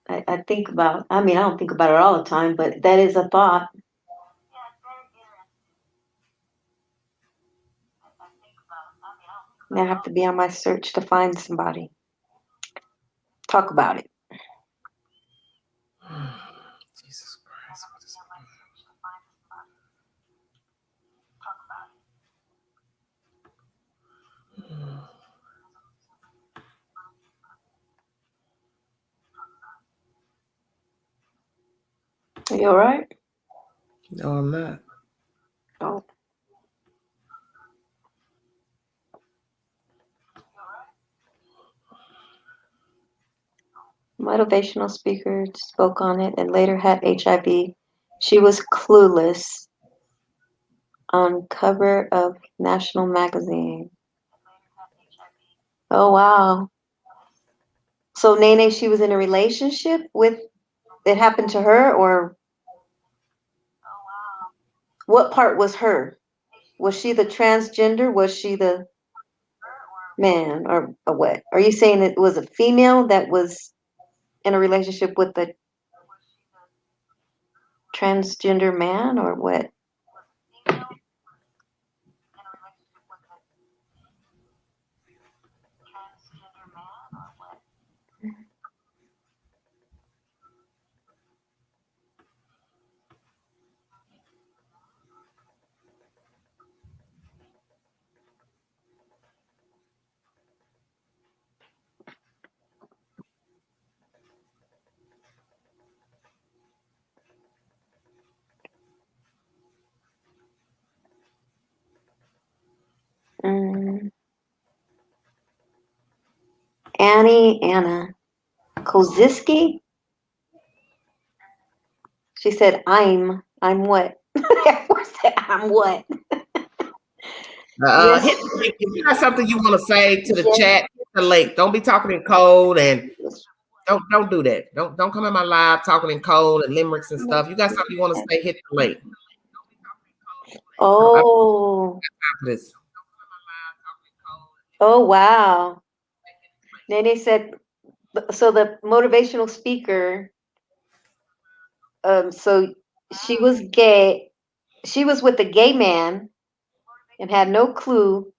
I think about, I mean, I don't think about it all the time, but that is a thought. I have to be on my search to find somebody. Talk about it. Jesus Christ. What is Are you all right? No, I'm not. Oh. Motivational speaker spoke on it and later had HIV. She was clueless on cover of National Magazine. Oh wow. So Nene, she was in a relationship with, it happened to her, or what part was her? Was she the transgender? Was she the man, or what? Are you saying it was a female that was in a relationship with the transgender man, or what? Mm. Anna Koziski. She said, I'm what? What's that? I'm what? Yes. If you got something you want to say to the Yes. chat, hit the link. Don't be talking in code and don't do that. Don't come in my live talking in code and limericks and stuff. You got something you want to say, hit the link. Oh. This. Oh wow. Nene said, so the motivational speaker, so she was gay. She was with a gay man and had no clue,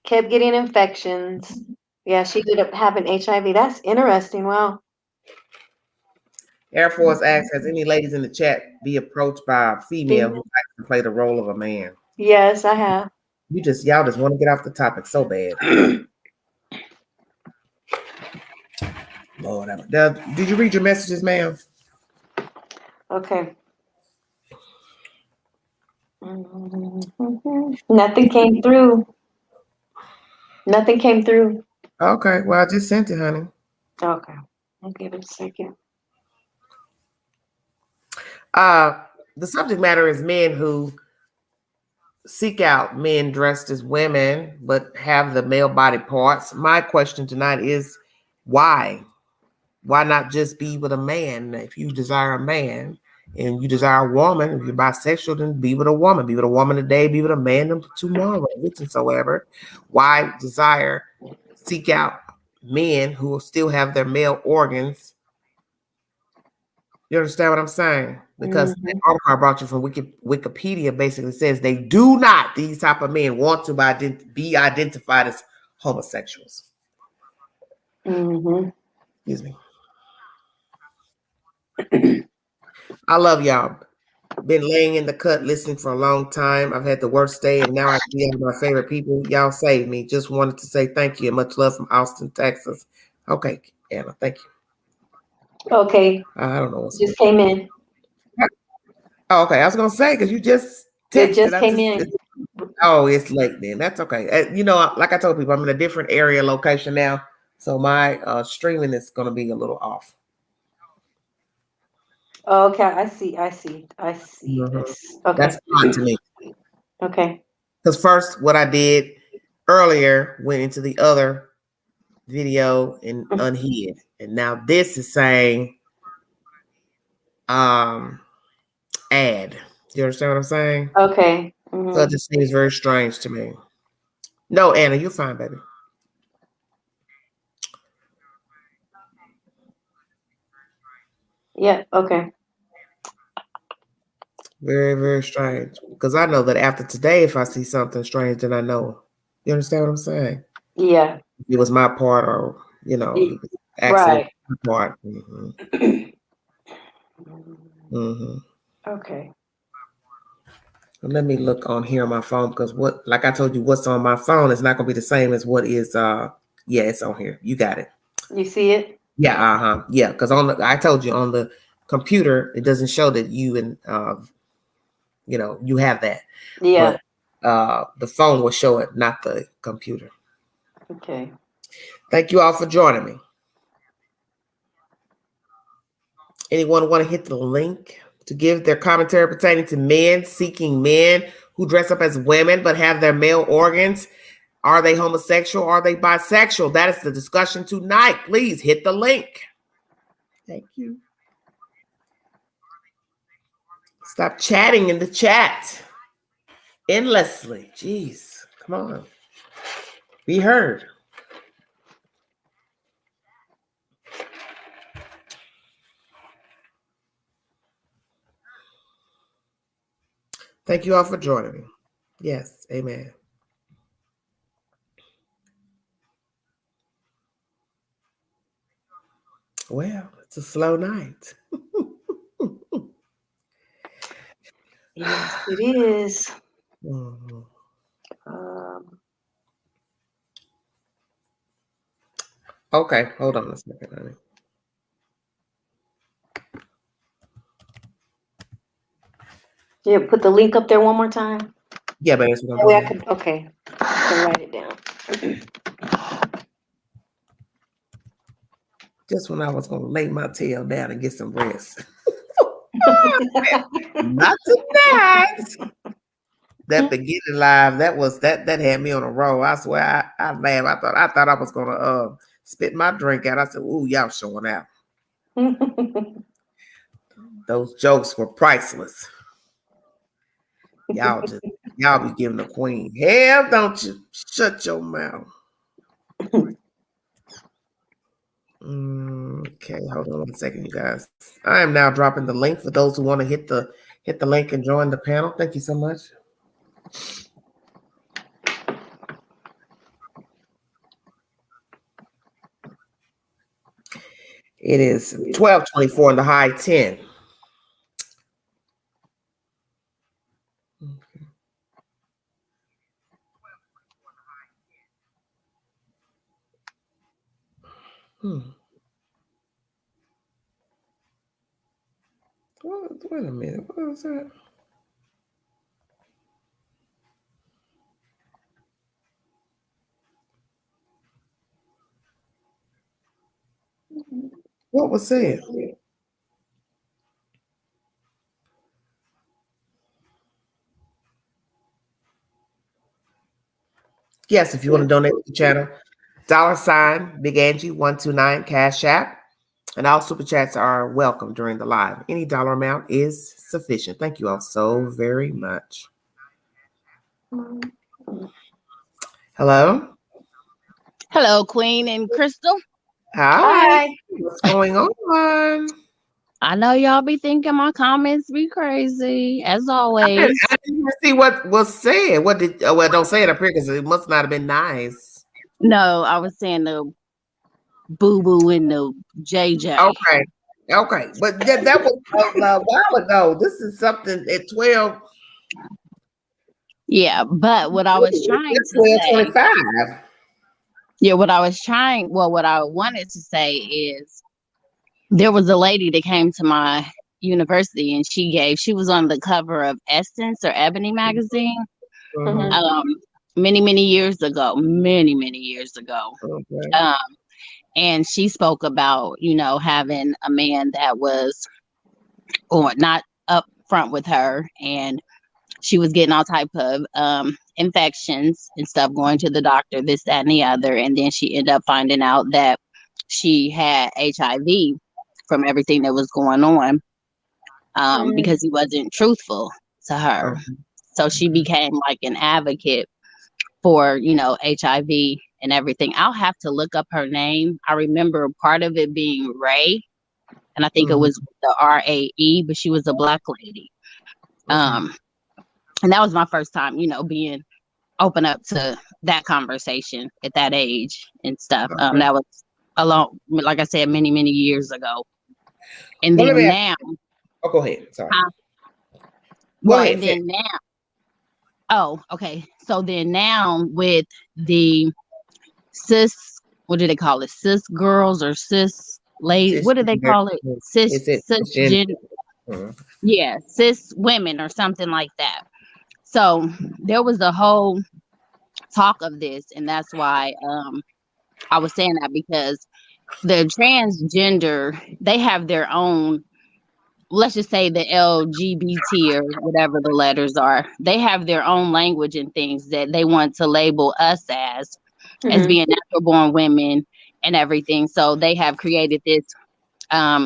kept getting infections. Yeah, she ended up having HIV. That's interesting. Wow. Air Force asks, has any ladies in the chat be approached by a female who likes to play the role of a man? Yes, I have. Y'all just want to get off the topic so bad. Lord, did you read your messages, ma'am? Okay. Nothing came through. Nothing came through. Okay, well, I just sent it, honey. Okay. I'll give it a second. The subject matter is men who seek out men dressed as women but have the male body parts. My question tonight is why? Why not just be with a man? If you desire a man and you desire a woman, if you're bisexual, then be with a woman. Be with a woman today, be with a man tomorrow, whatsoever. Why seek out men who still have their male organs? You understand what I'm saying? Because the article I brought you from Wikipedia basically says they do not, these type of men, want to be identified as homosexuals. Excuse me. I love y'all. Been laying in the cut listening for a long time. I've had the worst day, and now I see my favorite people. Y'all saved me. Just wanted to say thank you and much love from Austin, Texas. Okay, Anna, thank you. Okay. I don't know what's just came in. Oh, okay. I was gonna say because you just texted. It just came in. Oh, it's late then. That's okay. You know, like I told people, I'm in a different area location now, so my streaming is gonna be a little off. Okay, I see this. Okay. That's odd to me. Okay. Because first, what I did earlier went into the other video and unhid, and now this is saying ad. You understand what I'm saying? Okay. So it just seems very strange to me. No, Anna, you're fine, baby. Yeah. Okay. Very, very strange. Because I know that after today, if I see something strange, then I know. You understand what I'm saying? Yeah. It was my part, or he was accident Right. part. Okay. Let me look on here on my phone, because like I told you, what's on my phone is not going to be the same as what is. Yeah, it's on here. You got it. You see it? Yeah. Yeah, because I told you on the computer, it doesn't show that you you have that. Yeah. But the phone will show it, not the computer. Okay. Thank you all for joining me. Anyone want to hit the link to give their commentary pertaining to men seeking men who dress up as women but have their male organs? Are they homosexual? Are they bisexual? That is the discussion tonight. Please hit the link. Thank you. Stop chatting in the chat endlessly. Jeez, come on. Be heard. Thank you all for joining me. Yes, amen. Well, it's a slow night. Yes, it is. Mhm. Okay, hold on a second, honey. Yeah, put the link up there one more time. Yeah, but that's what I'm That way I doing. could, okay. I can write it down. Just when I was gonna lay my tail down and get some rest. Not tonight. That beginning live, that had me on a roll. I swear, I laughed. I thought I was gonna spit my drink out. I said, "Ooh, y'all showing out." Those jokes were priceless. Y'all be giving the queen hell. Don't you shut your mouth. Okay, hold on 1 second, you guys. I am now dropping the link for those who want to hit the link and join the panel. Thank you so much. It is 12:24 in the high 10. Wait a minute. What was that? What was said? Yes, if you want to donate to the channel, $ Big Angie 129 Cash App. And all super chats are welcome during the live. Any dollar amount is sufficient. Thank you all so very much. Hello. Hello, Queen and Crystal. Hi. What's going on? I know y'all be thinking my comments be crazy, as I always. didn't even see what was said. What did? Well, don't say it up here because it must not have been nice. No, I was saying the boo boo and the JJ. Okay, but that was a while ago. This is something at 12. Yeah, but what I was trying to 12:25. Yeah, what I wanted to say is there was a lady that came to my university and she was on the cover of Essence or Ebony magazine. Many years ago. Okay. And she spoke about, having a man that was not up front with her, and she was getting all type of infections and stuff, going to the doctor, this, that, and the other. And then she ended up finding out that she had HIV from everything that was going on. because he wasn't truthful to her. So she became like an advocate for, you know, HIV and everything. I'll have to look up her name. I remember part of it being Ray, and I think it was the RAE, but she was a Black lady. And that was my first time, you know, being open up to that conversation at that age and stuff. That was a long, like I said, many, many years ago. And then now. Oh, go ahead. Sorry. Well, and then now. Oh, okay. So then now with the cis, what do they call it? Cis girls or cis ladies? What do they call it? Cisgender. Yeah, cis women or something like that. So there was a whole talk of this, and that's why I was saying that, because the transgender, they have their own, let's just say the LGBT or whatever the letters are, they have their own language and things that they want to label us as being natural born women and everything. So they have created this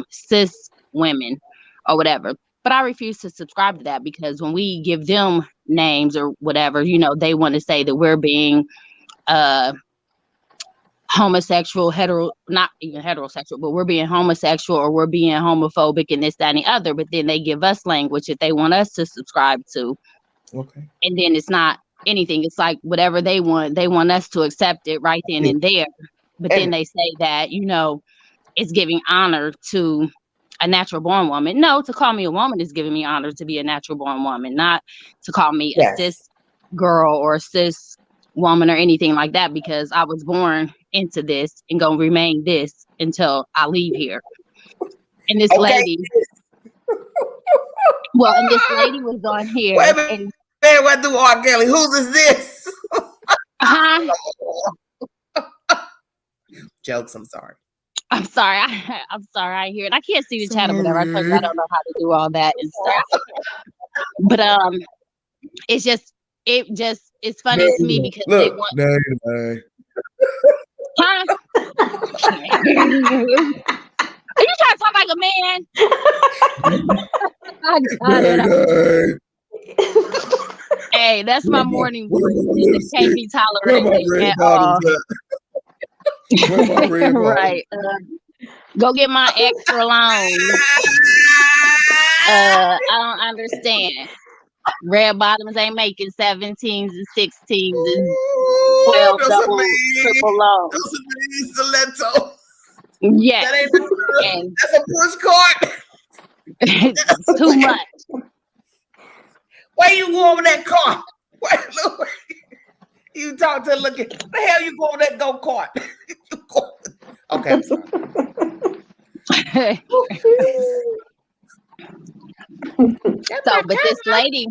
cis women or whatever. But I refuse to subscribe to that, because when we give them names or whatever, you know, they want to say that we're being homosexual, not even heterosexual, but we're being homosexual or we're being homophobic and this, that, and the other. But then they give us language that they want us to subscribe to. Okay. And then it's not anything. It's like whatever they want us to accept it right then and there. But then they say that, you know, it's giving honor to a natural born woman. No, to call me a woman is giving me honor to be a natural born woman, not to call me a cis girl or a cis woman or anything like that, because I was born into this and gonna remain this until I leave here. And this lady, well, and this lady was on here. Wait a minute, what do R. Kelly? Whose is this? Jokes. I'm sorry. I'm sorry. I'm sorry. I hear it. I can't see the chat or whatever. I told you I don't know how to do all that and stuff. But it's funny to me because they want. Huh? Are you trying to talk like a man? I got it. Hey, that's my morning voice. It can't be tolerated at all. Right. Go get my extra long. I don't understand. Red bottoms ain't making 17s and 16s and 12 double, triple long. Stiletto. Yes. That's a push cart. It's too much. Where you going with that car? Look, you talk to look at the hell you going with that go-kart? Okay, I'm sorry. But this lady,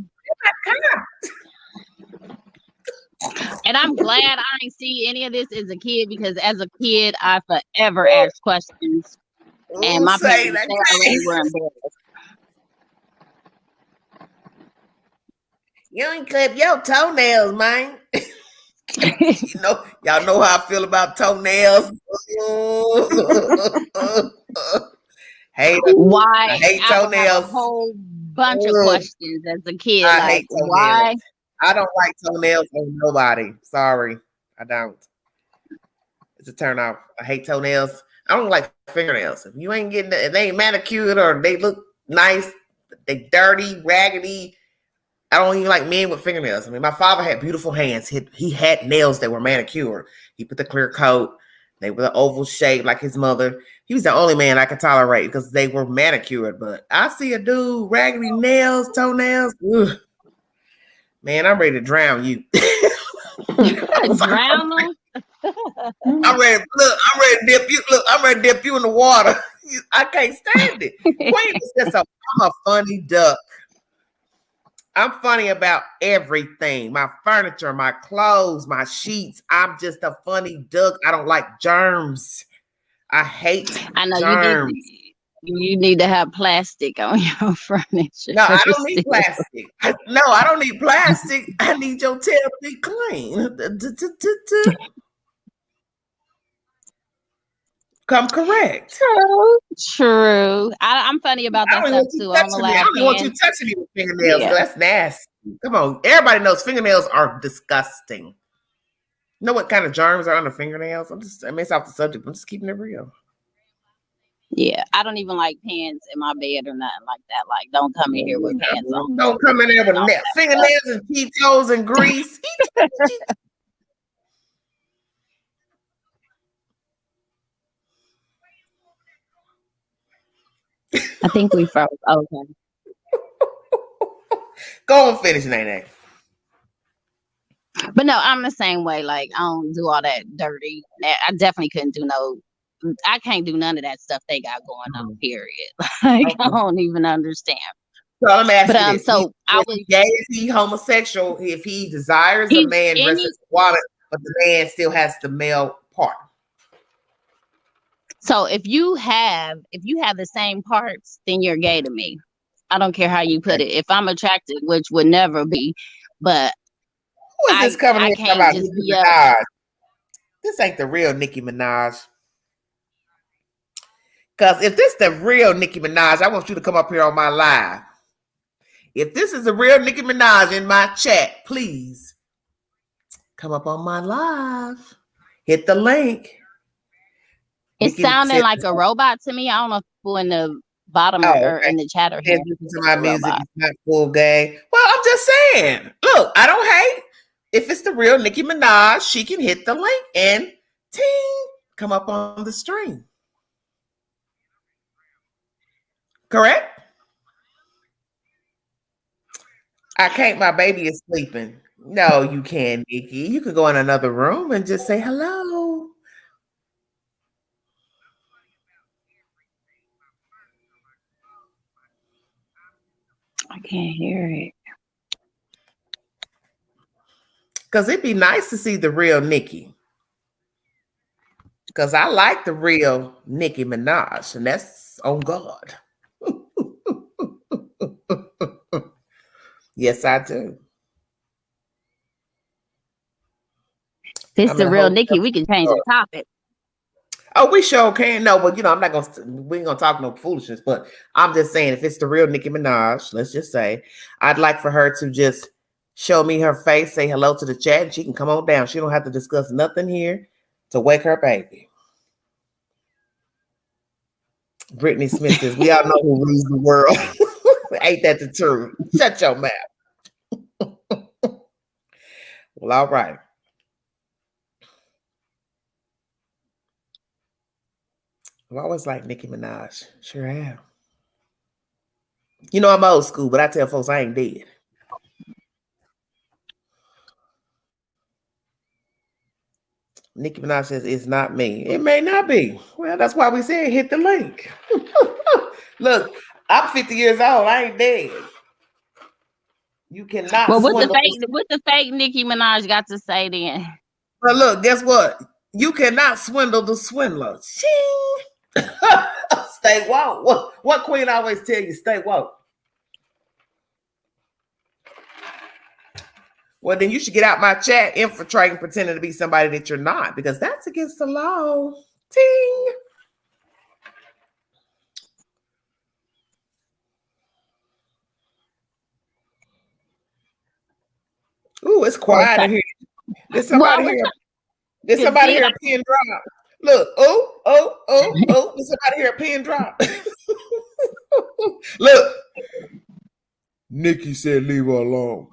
and I'm glad I didn't see any of this as a kid, because as a kid I forever asked questions, and my parents already were embarrassed. You ain't clip your toenails, man. Y'all know how I feel about toenails. Why? I hate toenails. A whole bunch of questions as a kid. I hate toenails. Why? I don't like toenails on nobody. Sorry, I don't. It's a turn off. I hate toenails. I don't like fingernails. If you ain't getting, if they ain't manicured or they look nice, they dirty, raggedy. I don't even like men with fingernails. I mean, my father had beautiful hands. He had nails that were manicured. He put the clear coat. They were the oval shape like his mother. He was the only man I could tolerate because they were manicured. But I see a dude, raggedy nails, toenails. Ugh. Man, I'm ready to drown you. Drown them? I'm ready to dip you. Look, I'm ready to dip you in the water. I can't stand it. I'm a funny duck. I'm funny about everything. My furniture, my clothes, my sheets. I'm just a funny duck. I don't like germs. I hate germs. You need to have plastic on your furniture. No, I don't need plastic. I don't need plastic. I need your tail to be clean. come correct. True. I'm funny about I that don't even stuff want you too. I don't touching me. I allow don't even want you pants. touching me with fingernails. Yeah. That's nasty. Come on. Everybody knows fingernails are disgusting. You know what kind of germs are on the fingernails? I mean, it's off the subject. I'm just keeping it real. Yeah. I don't even like pants in my bed or nothing like that. Like, don't come in here with pants on. Don't come in there with fingernails and Cheetos and grease. I think we froze. Okay. Go and finish, Nene. But no, I'm the same way. Like, I don't do all that dirty. I definitely couldn't do I can't do none of that stuff they got going on, period. Like, Okay. I don't even understand. So let me ask But you this. so I Is was he gay? Is he homosexual? If he desires a man dressed as a woman, but the man still has the male part. so if you have the same parts, then you're gay to me. I don't care how you put it. If I'm attracted, which would never be, but Who is this coming I here talking can't about just Nicki be up. Minaj? This ain't the real Nicki Minaj. Because if this the real Nicki Minaj, I want you to come up here on my live. If this is the real Nicki Minaj in my chat, please come up on my live. Hit the link. It's sounding like a robot to me. I don't know if people in the bottom or in the chat are hearing to my music. It's not full gay. Well, I'm just saying. Look, I don't hate. If it's the real Nicki Minaj, she can hit the link and ting, come up on the stream. Correct? I can't. My baby is sleeping. No, you can, Nikki. You could go in another room and just say hello. I can't hear it. Because it'd be nice to see the real Nicki. Because I like the real Nicki Minaj, and that's on God. Yes, I do. This is the real Nicki. We can change the topic. Oh, we sure can. No, but I'm not we ain't gonna talk no foolishness. But I'm just saying, if it's the real Nicki Minaj, let's just say, I'd like for her to just show me her face, say hello to the chat, and she can come on down. She don't have to discuss nothing here to wake her baby. Brittany Smith says, we all know who rules the world. Ain't that the truth? Shut your mouth. Well, all right. I've always liked Nicki Minaj. Sure have. I'm old school, but I tell folks I ain't dead. Nicki Minaj says, it's not me. It may not be. Well, that's why we said hit the link. Look, I'm 50 years old. I ain't dead. You cannot. Well, what the fake Nicki Minaj got to say then? Well, look, guess what? You cannot swindle the swindler. Ching. Stay woke. What queen always tell you? Stay woke. Well, then you should get out my chat, infiltrating, pretending to be somebody that you're not, because that's against the law. Ting. Ooh, it's quiet in here. Did somebody hear a pin drop? Look, oh. Did somebody hear a pin drop? Look. Nikki said leave her alone.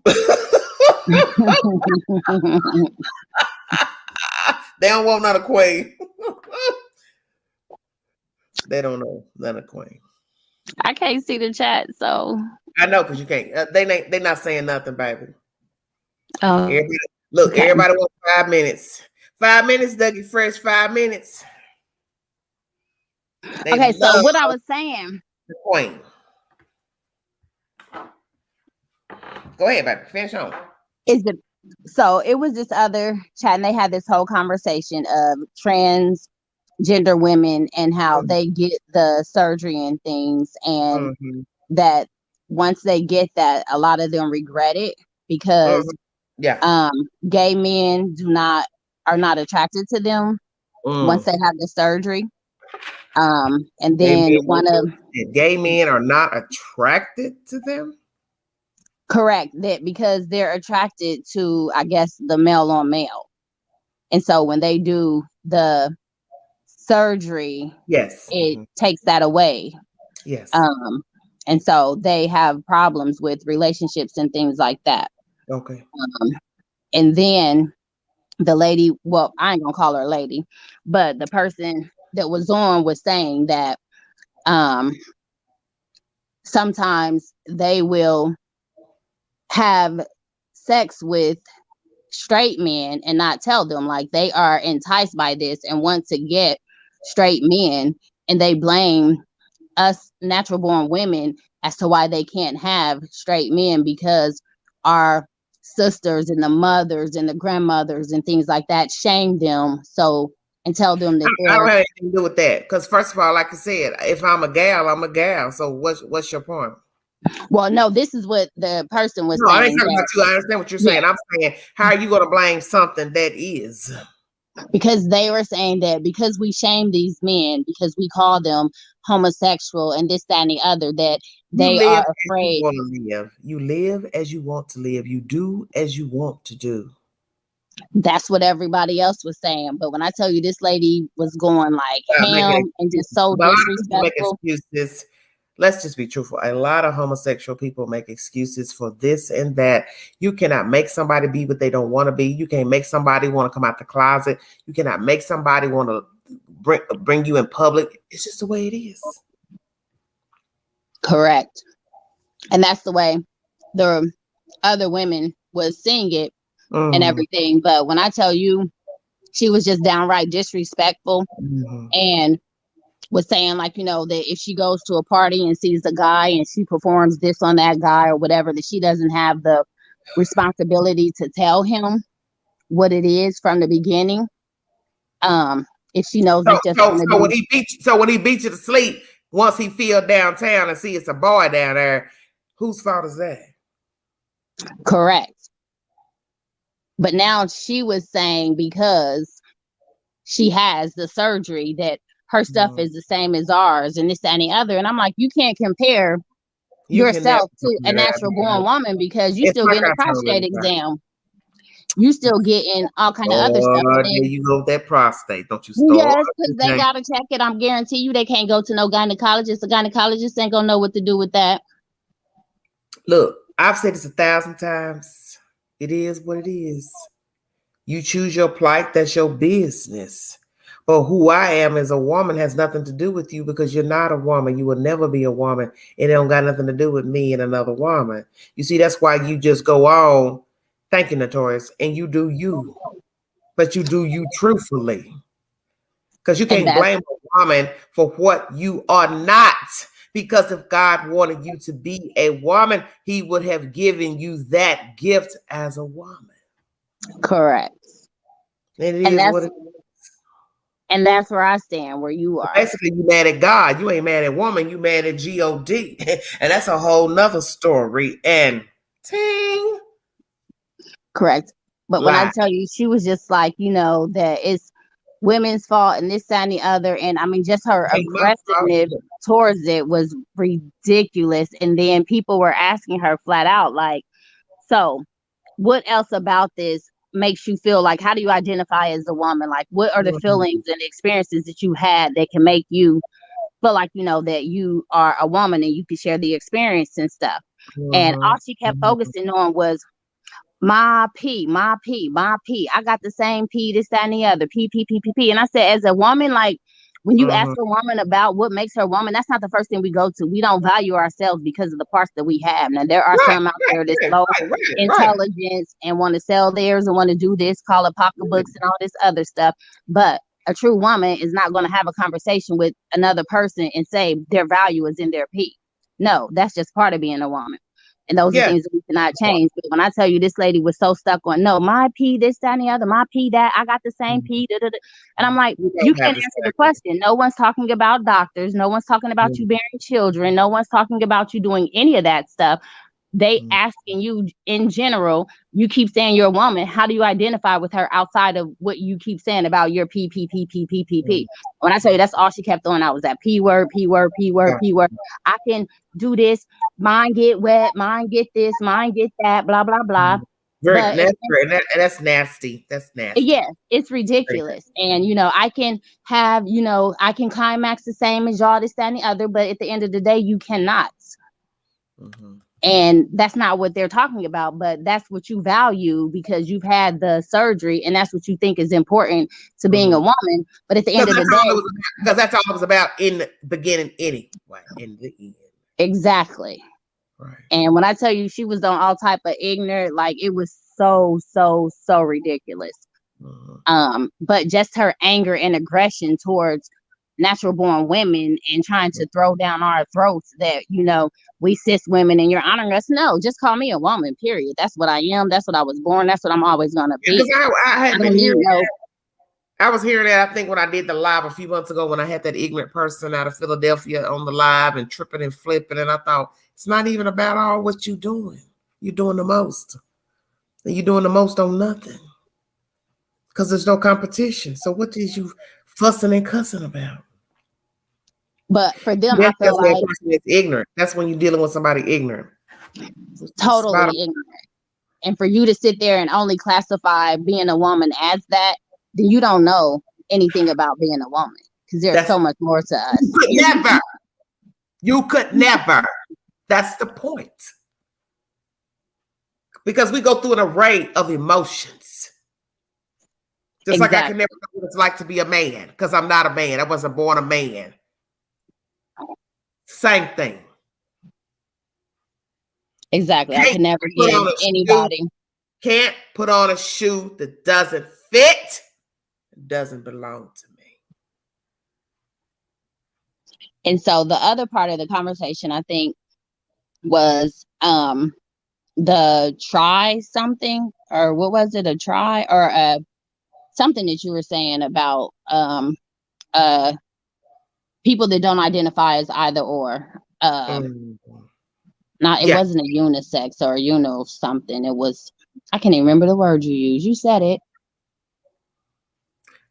They don't want none of Queen. They don't know none of Queen. I can't see the chat, so I know because you can't. They not saying nothing, baby. Oh, everybody wants 5 minutes. 5 minutes, Dougie Fresh. 5 minutes. Okay, so what I was saying, the Queen. Go ahead, baby. Finish on. So it was this other chat, and they had this whole conversation of transgender women and how they get the surgery and things, and that once they get that, a lot of them regret it because gay men are not attracted to them once they have the surgery. And Gay then men, gay men are not attracted to them. correct that because they're attracted to, I guess, the male on male. And so when they do the surgery, Yes. it takes that away. Yes. And so they have problems with relationships and things like that. Okay. And then the lady, well, I ain't gonna call her a lady, but the person that was on was saying that sometimes they will have sex with straight men and not tell them, like they are enticed by this and want to get straight men, and they blame us natural born women as to why they can't have straight men because our sisters and the mothers and the grandmothers and things like that shame them so and tell them that I don't they're have anything to do with that. Because first of all, like I said, if I'm a gal, I'm a gal. So what's your point? well, no, this is what the person was No, I ain't saying talking that, about you. I understand what you're yeah, saying. I'm saying, how are you going to blame something that is? because they were saying that because we shame these men because we call them homosexual and this, that, and the other, that You they live are as you afraid. want to live. You live as you want to live. You do as you want to do. That's what everybody else was saying. But when I tell you this lady was going like Making ham and just excuses. so But a lot of people make disrespectful. excuses. Let's just be truthful. A lot of homosexual people make excuses for this and that. You cannot make somebody be what they don't want to be. You can't make somebody want to come out the closet. You cannot make somebody want to bring you in public. It's just the way it is. Correct. And that's the way the other women was seeing it and everything. But when I tell you, she was just downright disrespectful and was saying, like, you know, that if she goes to a party and sees a guy and she performs this on that guy or whatever, that she doesn't have the responsibility to tell him what it is from the beginning. If she knows it's just going to So be when he beats you to sleep, once he feel downtown and see it's a boy down there, whose fault is that? correct. But now she was saying because she has the surgery that her stuff is the same as ours and this, that, and the other. And I'm like, you can't compare You can never yourself to a compare that natural born because woman because you it's still like getting a I told prostate everybody. exam. You still getting all kind of other stuff. Oh, And there then, you go with that prostate. Don't you start. yes, because they got to check it. I'm guarantee you they can't go to no gynecologist. The gynecologist ain't going to know what to do with that. Look, I've said this 1,000 times. It is what it is. You choose your plight, that's your business. But who I am as a woman has nothing to do with you because you're not a woman. You will never be a woman. It don't got nothing to do with me and another woman. You see, that's why you just go on, thank you, Notorious, and you do you. But you do you truthfully. Because you can't blame a woman for what you are not. Because if God wanted you to be a woman, he would have given you that gift as a woman. Correct. And it is what it is. And that's where I stand, where you are. Basically, you mad at God. You ain't mad at woman. You mad at God. And that's a whole nother story. And ting. Correct. But when I tell you, she was just like, you know, that it's women's fault and this, that, and the other. And I mean, just her aggressiveness towards it was ridiculous. And then people were asking her flat out, like, so what else about this makes you feel like, how do you identify as a woman? Like, what are the feelings and experiences that you had that can make you feel like, you know, that you are a woman and you can share the experience and stuff? And all she kept focusing on was my P, my P, my P. I got the same P, this, that, and the other. P, P, P, P, P. And I said, as a woman, like, when you ask a woman about what makes her a woman, that's not the first thing we go to. We don't value ourselves because of the parts that we have. Now, there are some out there that's low intelligence and want to sell theirs and want to do this, call it pocketbooks and all this other stuff. But a true woman is not going to have a conversation with another person and say their value is in their P. No, that's just part of being a woman. And those are things that we cannot change. But when I tell you this lady was so stuck on, no, my P, this, that, and the other, my P, that, I got the same P. Da, da, da. And I'm like, you can't answer the question. No one's talking about doctors. No one's talking about you bearing children. No one's talking about you doing any of that stuff. They asking you in general, you keep saying you're a woman. How do you identify with her outside of what you keep saying about your P? When I tell you that's all she kept throwing out was that P word, P word, P word, P word. I can do this. Mine get wet. Mine get this. Mine get that. Blah, blah, blah. But That's nasty. That's nasty. yeah, it's ridiculous. And, I can have, I can climax the same as y'all, this, that, and the other. But at the end of the day, you cannot. Mm-hmm. And that's not what they're talking about, but that's what you value because you've had the surgery and that's what you think is important to being a woman. But at the end of the day, because that's all it was about in the beginning anyway, in the end. Exactly. Right. And when I tell you she was on all type of ignorant, like it was so ridiculous. But just her anger and aggression towards natural born women and trying to throw down our throats that, we cis women and you're honoring us. No, just call me a woman, period. That's what I am. That's what I was born. That's what I'm always going to be. Because I had been hearing that. I was hearing that, I think, when I did the live a few months ago when I had that ignorant person out of Philadelphia on the live and tripping and flipping. And I thought, it's not even about all what you're doing. You're doing the most. And you're doing the most on nothing. Because there's no competition. So what is you fussing and cussing about? But for them, I feel like it's ignorant. That's when you're dealing with somebody ignorant. Totally ignorant. And for you to sit there and only classify being a woman as that, then you don't know anything about being a woman. Because there's so much more to us. You could never. That's the point. Because we go through an array of emotions. Just like I can never know what it's like to be a man. Because I'm not a man. I wasn't born a man. Same thing. Exactly. I can never give anybody. Can't put on a shoe that doesn't fit. Doesn't belong to me. And so the other part of the conversation, I think, was the try something, or what was it? A try or something that you were saying about people that don't identify as either or. It wasn't a unisex or a something. It was, I can't even remember the word you used. You said it.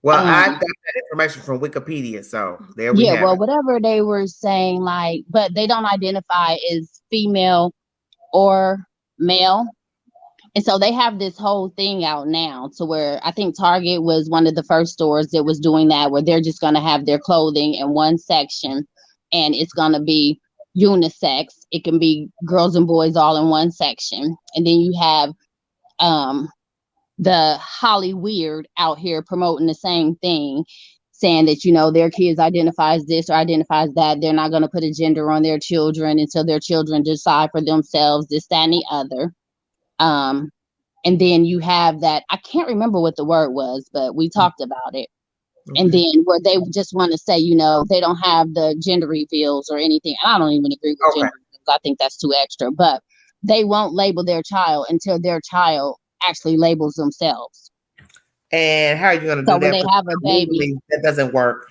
Well, I got that information from Wikipedia, so there we have it. Whatever they were saying, but they don't identify as female or male. And so they have this whole thing out now to where I think Target was one of the first stores that was doing that, where they're just going to have their clothing in one section and it's going to be unisex. It can be girls and boys all in one section. And then you have the Holly Weird out here promoting the same thing, saying that, their kids identify as this or identifies that. They're not going to put a gender on their children until their children decide for themselves, this, that, and the other. And then you have that, I can't remember what the word was, but we talked about it. Okay. And then where they just want to say, they don't have the gender reveals or anything. I don't even agree with gender reveals. I think that's too extra, but they won't label their child until their child actually labels themselves. And how are you going to do that? When they have a baby, that doesn't work.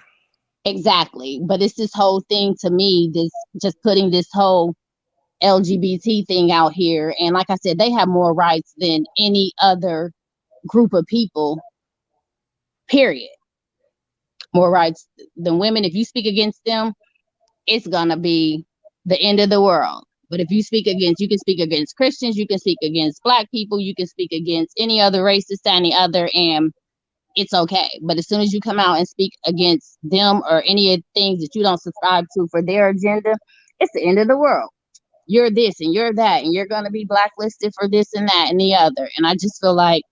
Exactly. But it's this whole thing to me, this just putting this whole LGBT thing out here. And like I said, they have more rights than any other group of people, period. More rights than women. If you speak against them, it's going to be the end of the world. But if you you can speak against Christians, you can speak against Black people, you can speak against any other race, this, that, and the other, and it's okay. But as soon as you come out and speak against them or any of the things that you don't subscribe to for their agenda, it's the end of the world. You're this and you're that, and you're going to be blacklisted for this and that and the other. And I just feel like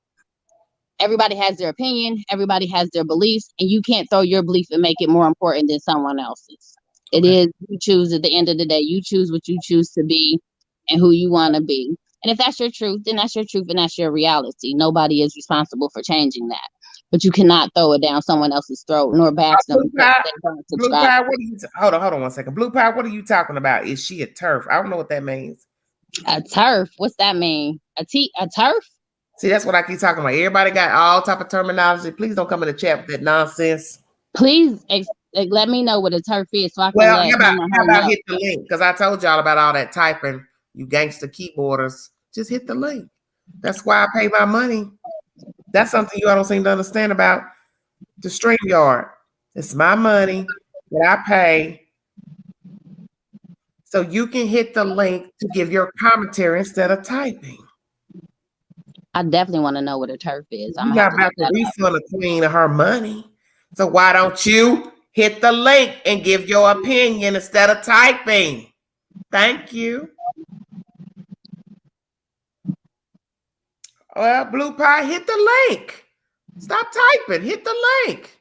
everybody has their opinion, everybody has their beliefs, and you can't throw your belief and make it more important than someone else's. It is, you choose at the end of the day, you choose what you choose to be and who you want to be. And if that's your truth, then that's your truth and that's your reality. Nobody is responsible for changing that. But you cannot throw it down someone else's throat nor bash them. Blue Pie, hold on 1 second. Blue Pie, what are you talking about? Is she a TERF? I don't know what that means. A TERF? What's that mean? A TERF? See, that's what I keep talking about. Everybody got all type of terminology. Please don't come in the chat with that nonsense. Please let me know what a TERF is so I can how about hit the link? Because I told y'all about all that typing You gangster keyboarders, just hit the link. That's why I pay my money. That's something you all don't seem to understand about the StreamYard. It's my money that I pay. So you can hit the link to give your commentary instead of typing. I definitely want to know what a turf is. I'm You're gonna have not to about look to that up. refund a queen of her money. So why don't you hit the link and give your opinion instead of typing? Thank you. Well, Blue Pie, hit the link. Stop typing. Hit the link.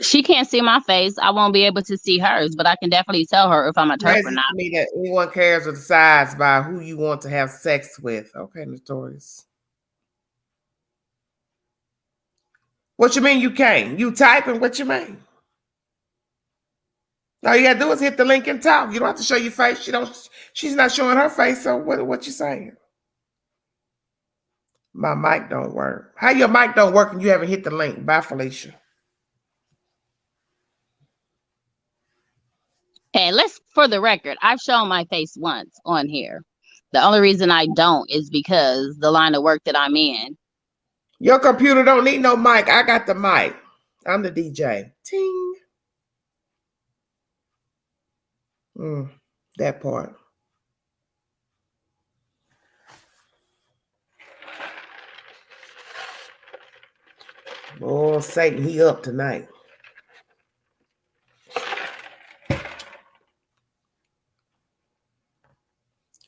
She can't see my face. I won't be able to see hers, but I can definitely tell her if I'm a turf or Crazy not. to me that anyone cares or decides by who you want to have sex with. Okay, Notorious. What you mean you can't? You typing? What you mean? All you gotta do is hit the link and talk. You don't have to show your face. She's not showing her face. So what you saying? My mic don't work. How your mic don't work and you haven't hit the link? Bye, Felicia. And for the record, I've shown my face once on here. The only reason I don't is because the line of work that I'm in. Your computer don't need no mic. I got the mic. I'm the DJ. Ting. That part. Oh, Satan, he up tonight.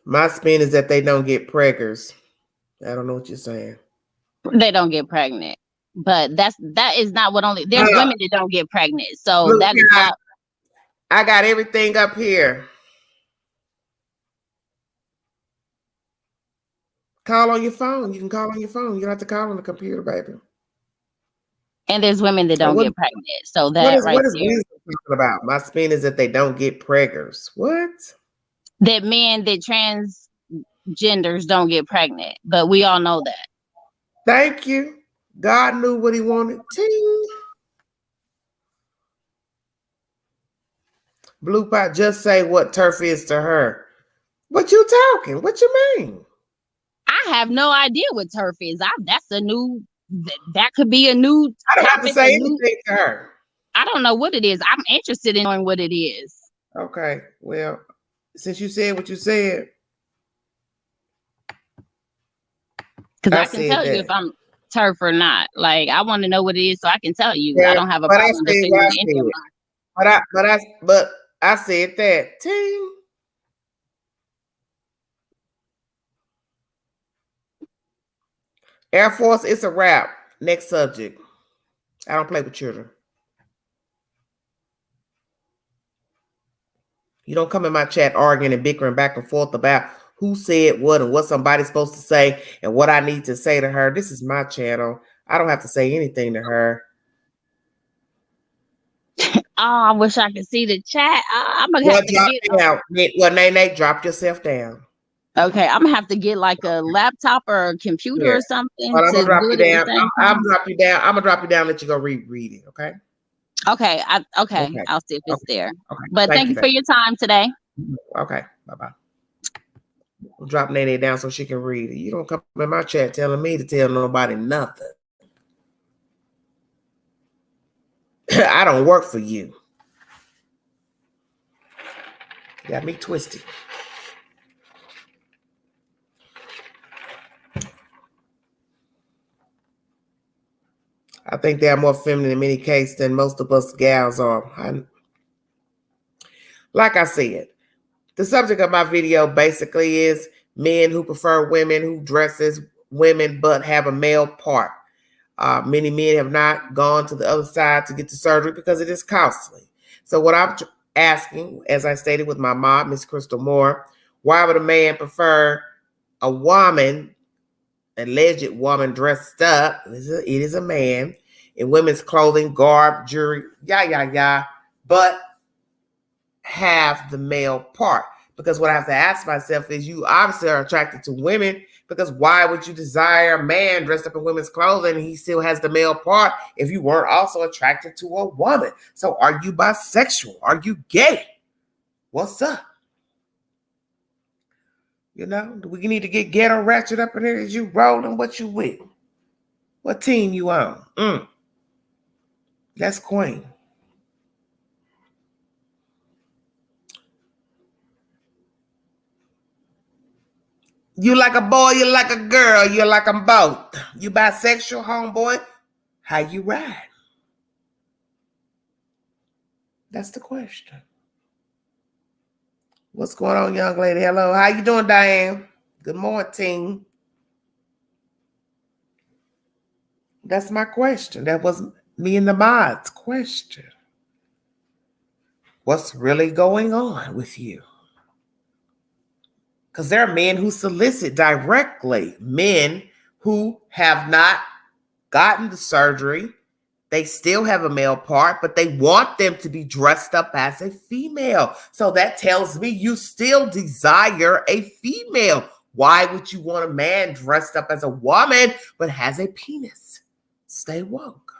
My spin is that they don't get preggers. I don't know what you're saying. They don't get pregnant. But that is not what only there's women that don't get pregnant. So Look, that is not. I got everything up here. Call on your phone. You can call on your phone. You don't have to call on the computer, baby. And there's women that don't get pregnant. So that what is Wisdom talking about? My spin is that they don't get preggers. What? That men that transgenders don't get pregnant. But we all know that. Thank you. God knew what he wanted. Ting. Blue Pot, just say what turf is to her. What you talking? What you mean? I have no idea what turf is. That's a new. That could be a new. I don't topic, have to say anything to her. I don't know what it is. I'm interested in knowing what it is. Okay. Well, since you said what you said, because I can tell you if I'm turf or not. Like I want to know what it is so I can tell you. Yeah, I don't have a problem defending any of mine. But I said that. Ting. Air Force, it's a wrap. Next subject. I don't play with children. You don't come in my chat arguing and bickering back and forth about who said what and what somebody's supposed to say and what I need to say to her. This is my channel. I don't have to say anything to her. Oh, I wish I could see the chat. I'm gonna have to get down. Well, Nene, drop yourself down. Okay, I'm gonna have to get like a laptop or a computer or something. But I'm gonna drop you down. I'm gonna drop you down. I'm gonna drop you down. Let you go read it. Okay. Okay. Okay. I'll see if it's there. Okay. But thank you for your time today. Okay. Bye bye. We'll drop Nene down so she can read it. You don't come in my chat telling me to tell nobody nothing. I don't work for you. Got me twisted. I think they are more feminine in many cases than most of us gals are. Like I said, the subject of my video basically is men who prefer women who dress as women but have a male part. Many men have not gone to the other side to get the surgery because it is costly. So what I'm asking, as I stated with my mom, Miss Crystal Moore, why would a man prefer a woman, alleged woman dressed up, it is a man, in women's clothing, garb, jewelry, but have the male part? Because what I have to ask myself is, you obviously are attracted to women, because why would you desire a man dressed up in women's clothing and he still has the male part if you weren't also attracted to a woman? So are you bisexual? Are you gay? What's up? You know, do we need to get ghetto ratchet up in here? Is you rolling? What you with? What team you on? That's Queen. You like a boy, you like a girl, you like them both. You bisexual, homeboy? How you ride? That's the question. What's going on, young lady? Hello, how you doing, Diane? Good morning. That's my question. That was me and the mods' question. What's really going on with you? Because there are men who solicit directly, men who have not gotten the surgery. They still have a male part, but they want them to be dressed up as a female. So that tells me you still desire a female. Why would you want a man dressed up as a woman but has a penis? Stay woke.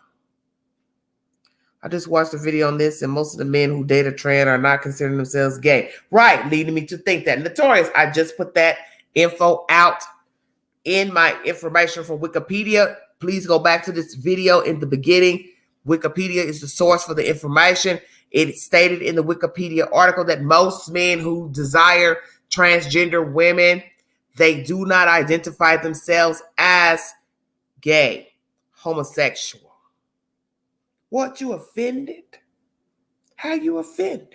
I just watched a video on this, and most of the men who date a trans are not considering themselves gay. Right, leading me to think that. Notorious, I just put that info out in my information from Wikipedia. Please go back to this video in the beginning. Wikipedia is the source for the information. It stated in the Wikipedia article that most men who desire transgender women, they do not identify themselves as gay, homosexual. What, you offended? How you offended?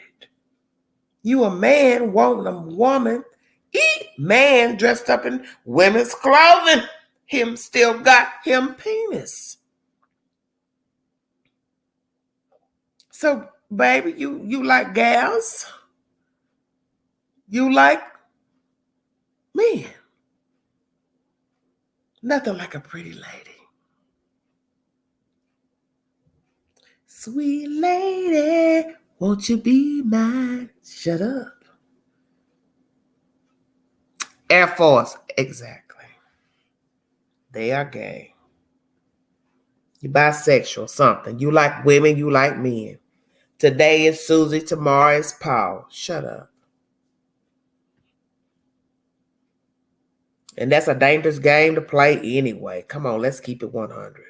You a man wanting a woman. Man dressed up in women's clothing. Him still got him penis. So, baby, you like gals? You like men? Nothing like a pretty lady. Sweet lady, won't you be mine? Shut up. Air Force, exactly. They are gay. You bisexual, something. You like women, you like men. Today is Susie, tomorrow is Paul. Shut up. And that's a dangerous game to play anyway. Come on, let's keep it 100.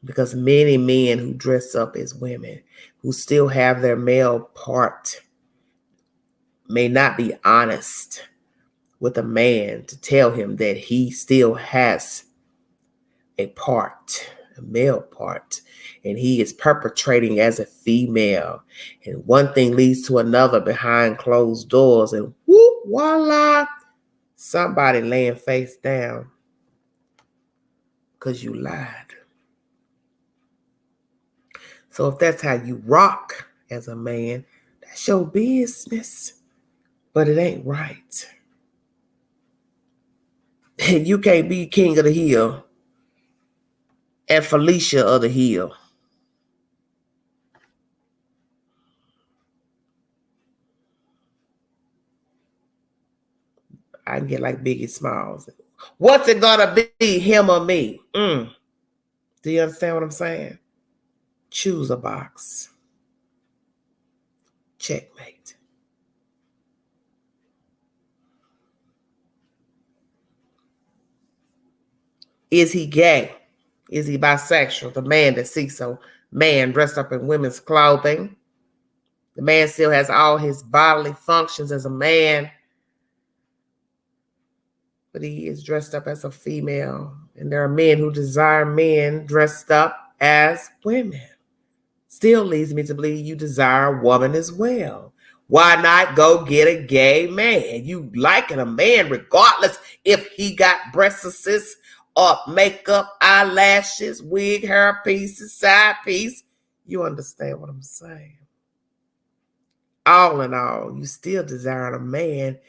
Because many men who dress up as women, who still have their male part, may not be honest with a man to tell him that he still has a part, a male part, and he is perpetrating as a female. And one thing leads to another behind closed doors, and whoop, voila, somebody laying face down because you lied. So if that's how you rock as a man, that's your business, but it ain't right. You can't be king of the hill and Felicia of the hill. I can get like Biggie Smalls. What's it gonna be, him or me? Do you understand what I'm saying? Choose a box. Checkmate. Is he gay? Is he bisexual? The man that seeks a man dressed up in women's clothing. The man still has all his bodily functions as a man, but he is dressed up as a female. And there are men who desire men dressed up as women. Still leads me to believe you desire a woman as well. Why not go get a gay man? You liking a man regardless if he got breast assists or makeup, eyelashes, wig, hair pieces, side piece. You understand what I'm saying? All in all, you still desire a man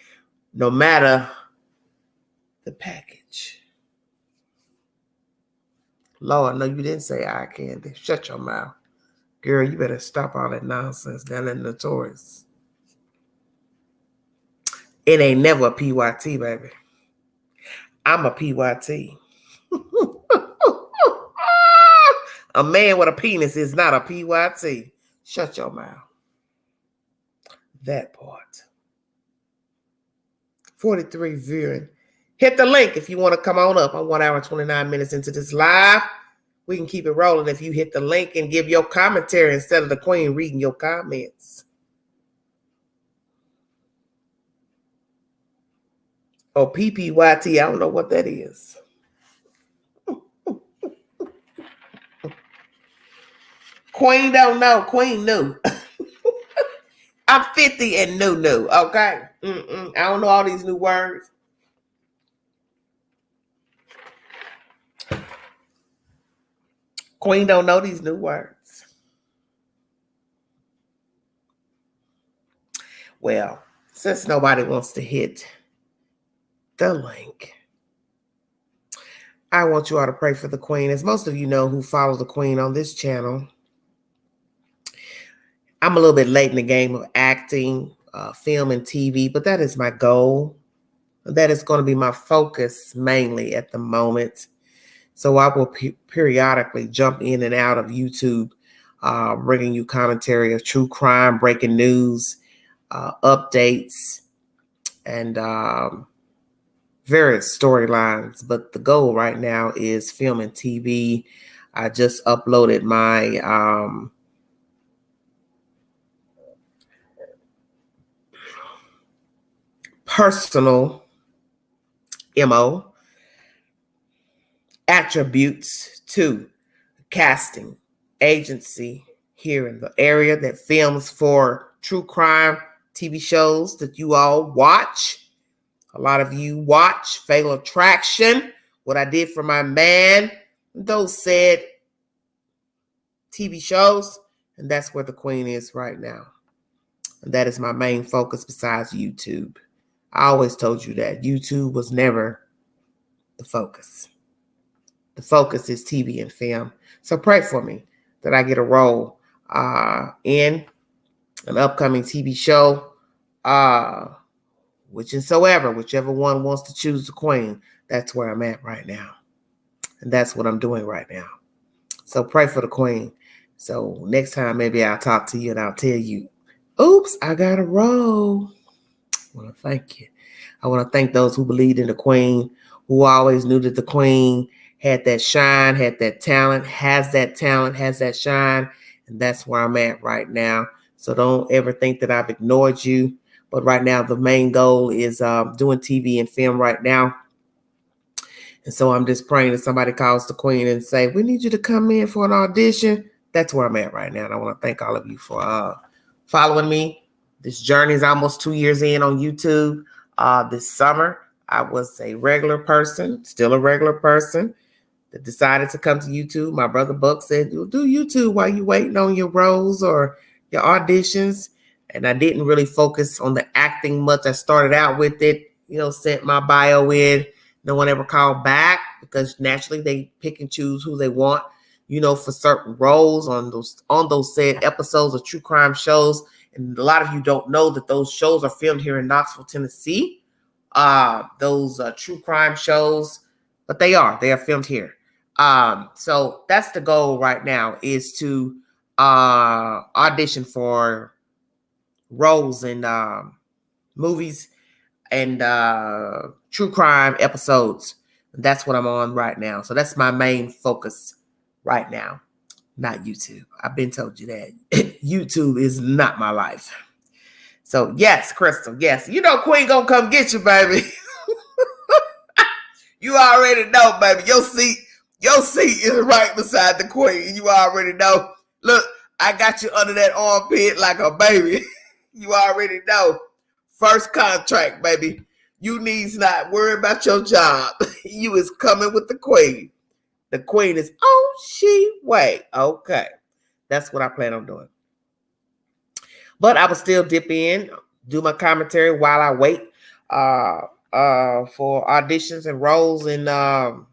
no matter the package. Lord, no, you didn't say eye candy. Shut your mouth. Girl, you better stop all that nonsense down in the Notorious. It ain't never a PYT, baby. I'm a PYT. A man with a penis is not a PYT. Shut your mouth. That part. 43 viewing. Hit the link if you want to come on up. I'm 1 hour and 29 minutes into this live. We can keep it rolling if you hit the link and give your commentary instead of the queen reading your comments. Oh, PPYT, I don't know what that is. Queen don't know. Queen knew. I'm 50 and new. Okay? I don't know all these new words. Queen don't know these new words. Well, since nobody wants to hit the link, I want you all to pray for the queen. As most of you know who follow the queen on this channel, I'm a little bit late in the game of acting, film, and TV, but that is my goal. That is going to be my focus mainly at the moment. So I will periodically jump in and out of YouTube, bringing you commentary of true crime, breaking news, updates, and various storylines. But the goal right now is film and TV. I just uploaded my personal MO attributes to casting agency here in the area that films for true crime TV shows that you all watch. A lot of you watch Fatal Attraction, what I did for my man, those said TV shows, and that's where the queen is right now. And that is my main focus besides YouTube. I always told you that YouTube was never the focus. The focus is TV and film. So pray for me that I get a role in an upcoming TV show, whichever one wants to choose the queen. That's where I'm at right now. And that's what I'm doing right now. So pray for the queen. So next time, maybe I'll talk to you and I'll tell you, oops, I got a role. I want to thank you. I want to thank those who believed in the queen, who always knew that the queen had that shine, had that talent, has that shine. And that's where I'm at right now. So don't ever think that I've ignored you. But right now, the main goal is doing TV and film right now. And so I'm just praying that somebody calls the queen and say, we need you to come in for an audition. That's where I'm at right now. And I want to thank all of you for following me. This journey is almost 2 years in on YouTube. This summer, I was a regular person, still a regular person, that decided to come to YouTube. My brother Buck said, you'll do YouTube while you're waiting on your roles or your auditions. And I didn't really focus on the acting much. I started out with it, sent my bio in. No one ever called back because naturally they pick and choose who they want, for certain roles on those said episodes of true crime shows. And a lot of you don't know that those shows are filmed here in Knoxville, Tennessee. Those true crime shows, but they are filmed here. So that's the goal right now, is to audition for roles in movies and true crime episodes. That's what I'm on right now. So that's my main focus right now, not YouTube. I've been told you that. YouTube is not my life. So yes, Crystal, yes. Queen gonna come get you, baby. You already know, baby. Your seat is right beside the queen. You already know. Look, I got you under that armpit like a baby. You already know. First contract, baby. You needs not worry about your job. You is coming with the queen. The queen is on she way. Okay. That's what I plan on doing. But I will still dip in, do my commentary while I wait for auditions and roles in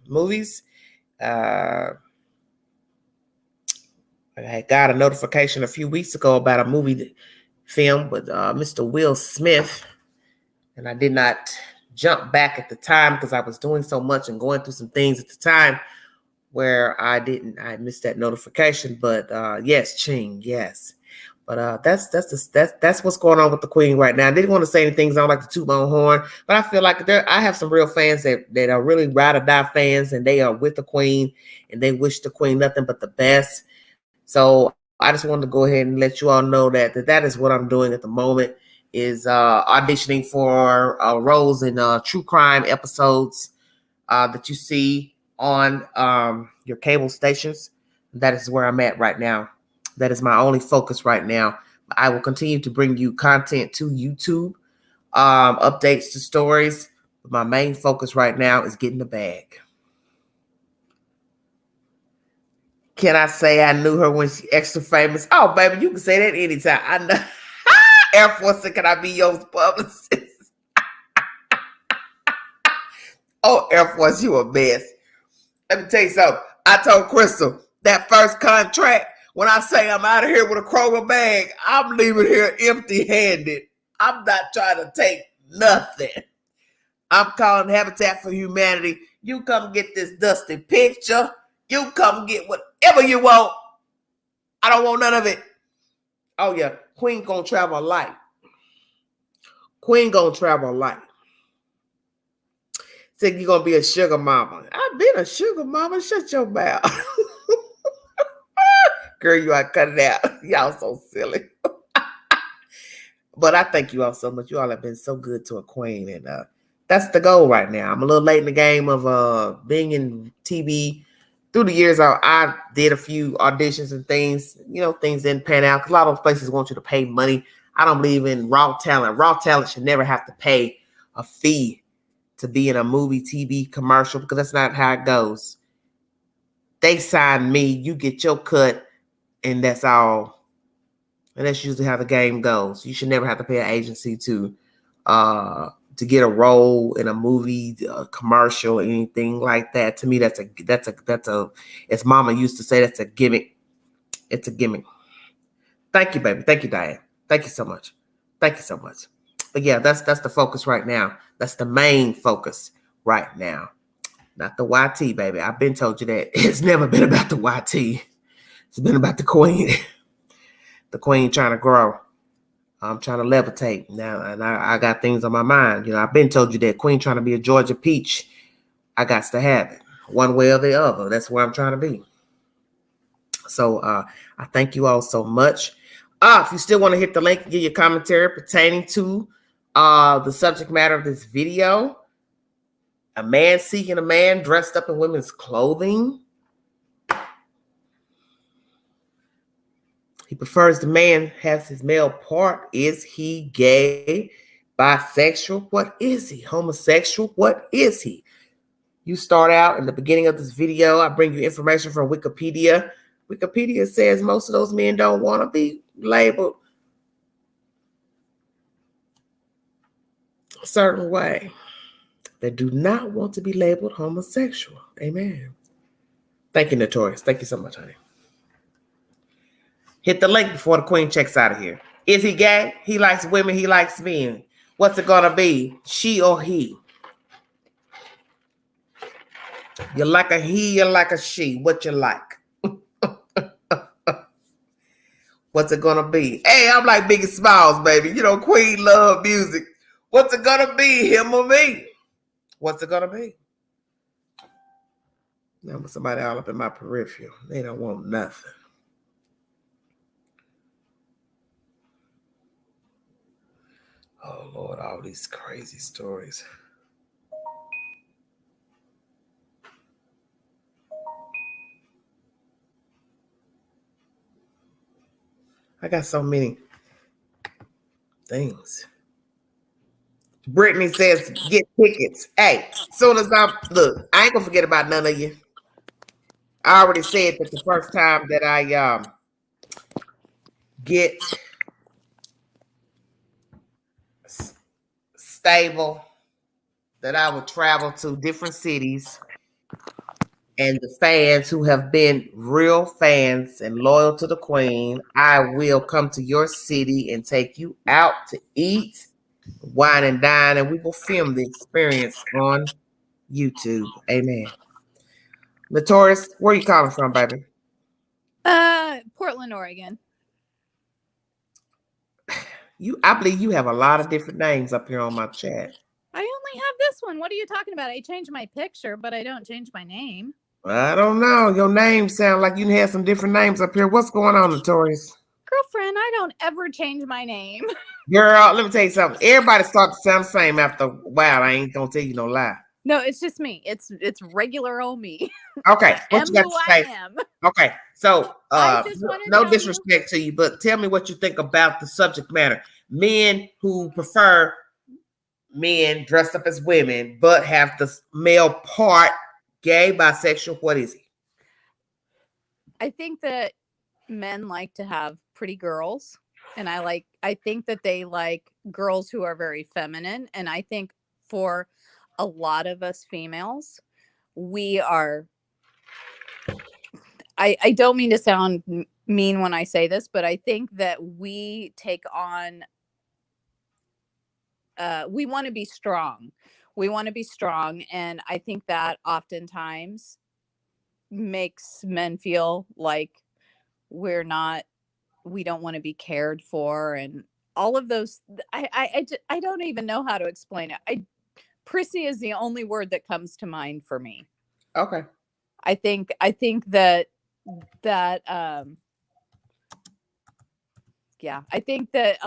movies. I had got a notification a few weeks ago about a movie film with Mr. Will Smith. And I did not jump back at the time because I was doing so much and going through some things at the time where I missed that notification. But yes, Ching, yes. But that's what's going on with the Queen right now. I didn't want to say anything. I don't like to toot my own horn, but I feel like I have some real fans that are really ride or die fans, and they are with the Queen, and they wish the Queen nothing but the best. So I just wanted to go ahead and let you all know that is what I'm doing at the moment, is auditioning for roles in true crime episodes that you see on your cable stations. That is where I'm at right now. That is my only focus right now. I will continue to bring you content to YouTube, updates to stories. But my main focus right now is getting the bag. Can I say I knew her when she extra famous? Oh, baby, you can say that anytime. I know. Air Force, can I be your publicist? Oh, Air Force, you a mess. Let me tell you something. I told Crystal that first contract, when I say I'm out of here with a Kroger bag, I'm leaving here empty-handed. I'm not trying to take nothing. I'm calling Habitat for Humanity. You come get this dusty picture. You come get whatever you want. I don't want none of it. Oh, yeah. Queen gonna travel light. Queen gonna travel light. Think you're gonna be a sugar mama. I've been a sugar mama. Shut your mouth. Girl, you ought to cut it out. Y'all so silly. But I thank you all so much. You all have been so good to a queen. And that's the goal right now. I'm a little late in the game of being in TV. Through the years, I did a few auditions and things. Things didn't pan out. A lot of those places want you to pay money. I don't believe in raw talent. Raw talent should never have to pay a fee to be in a movie, TV, commercial, because that's not how it goes. They sign me, you get your cut, and that's all. And that's usually how the game goes. You should never have to pay an agency to get a role in a movie, a commercial, anything like that. To me, that's a as Mama used to say, that's a gimmick. It's a gimmick. Thank you, baby. Thank you, Diane. Thank you so much. Thank you so much. But yeah, that's the focus right now. That's the main focus right now. Not the YT, baby. I've been told you that. It's never been about the YT. It's been about the Queen. The Queen trying to grow. I'm trying to levitate now, and I got things on my mind. I've been told you that Queen trying to be a Georgia peach. I got to have it one way or the other. That's where I'm trying to be. So I thank you all so much. If you still want to hit the link, give your commentary pertaining to the subject matter of this video. A man seeking a man dressed up in women's clothing. He prefers the man has his male part. Is he gay, bisexual? What is he? Homosexual? What is he? You start out in the beginning of this video. I bring you information from Wikipedia. Wikipedia says most of those men don't want to be labeled a certain way. They do not want to be labeled homosexual. Amen. Thank you, Notorious. Thank you so much, honey. Hit the link before the Queen checks out of here. Is he gay? He likes women. He likes men. What's it going to be? She or he? You like a he, you like a she. What you like? What's it going to be? Hey, I'm like Biggie Smalls, baby. Queen love music. What's it going to be? Him or me? What's it going to be? Now with somebody all up in my peripheral. They don't want nothing. Oh, Lord, all these crazy stories. I got so many things. Brittany says, get tickets. Hey, soon as I ain't gonna forget about none of you. I already said that the first time that I get stable, that I would travel to different cities, and the fans who have been real fans and loyal to the Queen, I will come to your city and take you out to eat, wine and dine, and we will film the experience on YouTube. Amen. Notorious, where are you calling from, baby? Portland, Oregon. I believe you have a lot of different names up here on my chat. I only have this one. What are you talking about? I changed my picture, but I don't change my name. I don't know. Your name sound like you had some different names up here. What's going on, Notorious? Girlfriend, I don't ever change my name. Girl, let me tell you something. Everybody starts to sound the same after a while. I ain't gonna tell you no lie. No, it's just me. It's regular old me. Okay, what I'm you got who to I say? am. Okay, so I just wanna no tell you- disrespect to you, but tell me what you think about the subject matter. Men who prefer men dressed up as women, but have the male part, gay, bisexual. What is he? I think that men like to have pretty girls, and I think that they like girls who are very feminine, and I think for a lot of us females, we are I don't mean to sound mean when I say this, but I think that we take on we want to be strong. We want to be strong, and I think that oftentimes makes men feel like we don't want to be cared for, and all of those. I don't even know how to explain it. Prissy is the only word that comes to mind for me. Okay. I think that yeah, I think that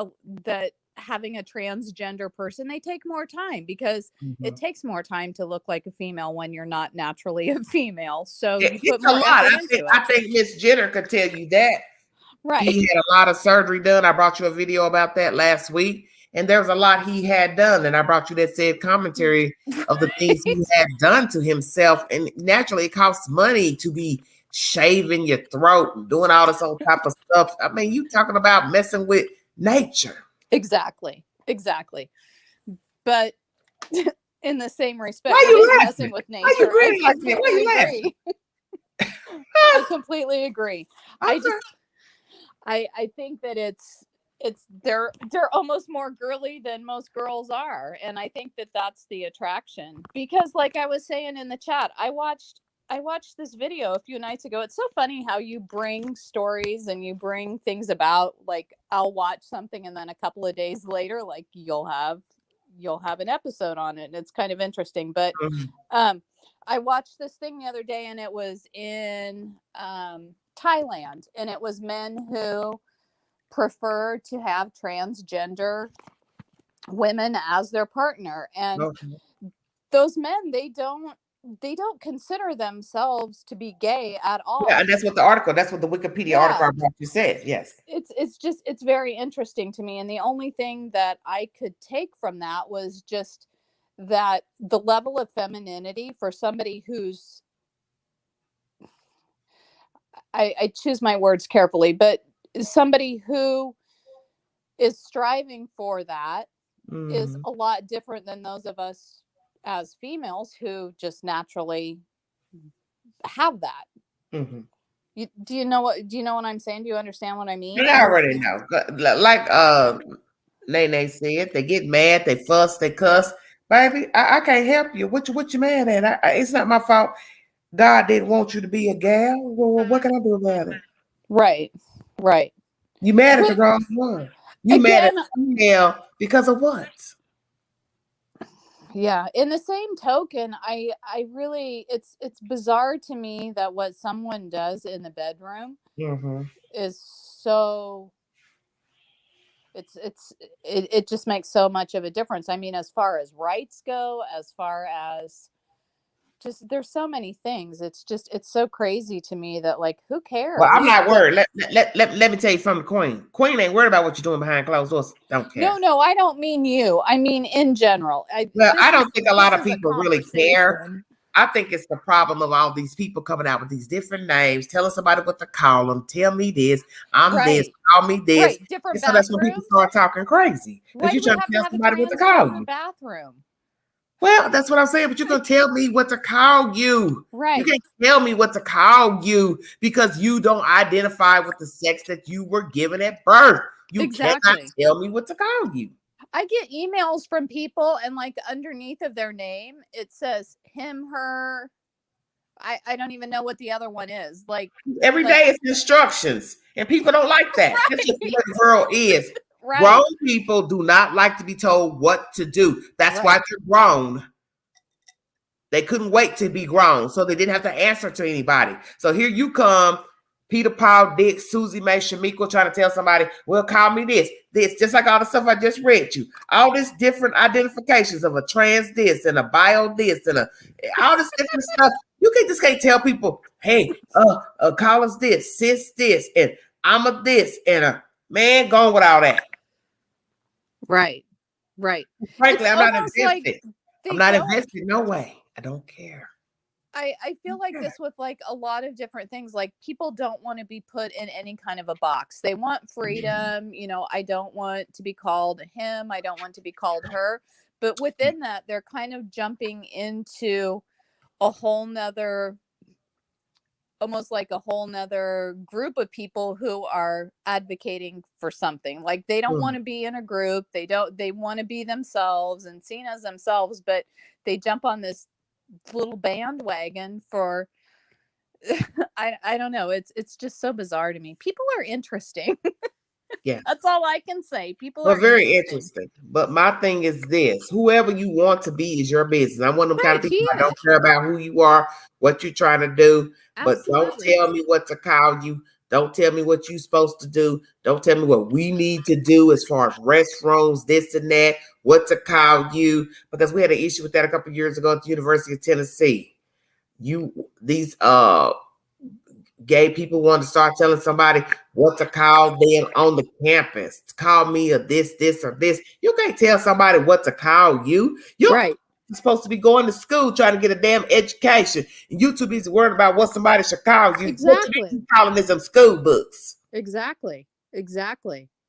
that having a transgender person, they take more time because it takes more time to look like a female when you're not naturally a female. So you put It's a more lot. effort into it. I think Miss Jenner could tell you that. Right. He had a lot of surgery done. I brought you a video about that last week. And there was a lot he had done. And I brought you that said commentary of the things he had done to himself. And naturally, it costs money to be shaving your throat and doing all this old type of stuff. I mean, you talking about messing with nature. Exactly. But in the same respect, Why it you is laughing? messing with nature. Why you grinning like that? Why you agree. I completely agree. Okay. I think that it's they're almost more girly than most girls are, and I think that that's the attraction. Because like I was saying in the chat, I watched this video a few nights ago. It's so funny how you bring stories and you bring things about, like I'll watch something and then a couple of days later, like you'll have an episode on it, and it's kind of interesting. But I watched this thing the other day, and it was in Thailand, and it was men who prefer to have transgender women as their partner, and those men, they don't consider themselves to be gay at all. Yeah, and that's what the Wikipedia article about you said. Yes. It's very interesting to me, and the only thing that I could take from that was just that the level of femininity for somebody who's I choose my words carefully, but somebody who is striving for that is a lot different than those of us as females who just naturally have that. Do you know what I'm saying? Do you understand what I mean? I already know. Like Nene said, they get mad, they fuss, they cuss. Baby, I can't help you. What you mad at? It's not my fault. God didn't want you to be a gal. Well, what can I do about it? Right. You mad at the wrong one. You mad at the female because of what? Yeah. In the same token, I really, it's bizarre to me that what someone does in the bedroom is so, it just makes so much of a difference. I mean, as far as rights go, as far as just, there's so many things. It's so crazy to me that, like, who cares? Well, I'm not worried. Let me tell you from the Queen. Queen ain't worried about what you're doing behind closed doors. Don't care. No, I don't mean you. I mean in general. I don't think a lot of people really care. I think it's the problem of all these people coming out with these different names, telling somebody what to call them. Tell me this. I'm this. Call me this. Right. Different so that's when people start talking crazy. Why do you're trying we have to tell have somebody a what to call you. bathroom? Well, that's what I'm saying. But you're gonna tell me what to call you. Right. You can't tell me what to call you because you don't identify with the sex that you were given at birth. You cannot tell me what to call you. I get emails from people, and like underneath of their name, it says him, her. I don't even know what the other one is. Like every day it's instructions, and people don't like that. That's just the way the world is. Right. Grown people do not like to be told what to do. That's why they're grown. They couldn't wait to be grown, so they didn't have to answer to anybody. So here you come, Peter, Paul, Dick, Susie, Mae, Shamiko, trying to tell somebody, well, call me this, just like all the stuff I just read you. All these different identifications of a trans this and a bio this and all this different stuff. You can't tell people, hey, call us this, sis this, and I'm a this, and a man going with all that. Right. Frankly, It's I'm not almost invested. like I'm not invested. No way. I don't care. I feel like this with like a lot of different things. Like people don't want to be put in any kind of a box. They want freedom. You know, I don't want to be called him. I don't want to be called her. But within that, they're kind of jumping into a whole nother, almost like a whole nother group of people who are advocating for something. Like they don't want to be in a group. They want to be themselves and seen as themselves, but they jump on this little bandwagon for I don't know. It's just so bizarre to me. People are interesting. Yeah. That's all I can say. People are are very interesting. But my thing is this: whoever you want to be is your business. I'm one of them kind of people. I don't care about who you are, what you're trying to do. Absolutely. But don't tell me what to call you. Don't tell me what you're supposed to do. Don't tell me what we need to do as far as restrooms, this and that, what to call you. Because we had an issue with that a couple of years ago at the University of Tennessee. These gay people want to start telling somebody what to call them on the campus. Call me a this, or this. You can't tell somebody what to call you. You're supposed to be going to school trying to get a damn education. And you too busy worried about what somebody should call you. Exactly. What you calling this some school books. Exactly.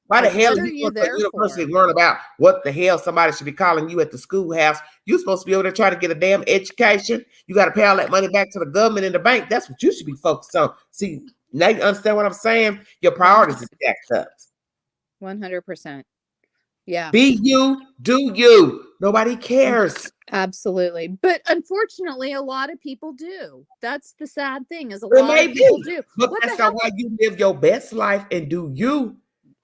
Why the hell are you going to university learn about what the hell somebody should be calling you at the schoolhouse? You're supposed to be over there trying to get a damn education. You got to pay all that money back to the government and the bank. That's what you should be focused on. See, now you understand what I'm saying? Your priorities is jacked up. 100%. Yeah. Be you, do you. Nobody cares. Absolutely. But unfortunately, a lot of people do. That's the sad thing is a lot of people do. But that's not why you live your best life and do you.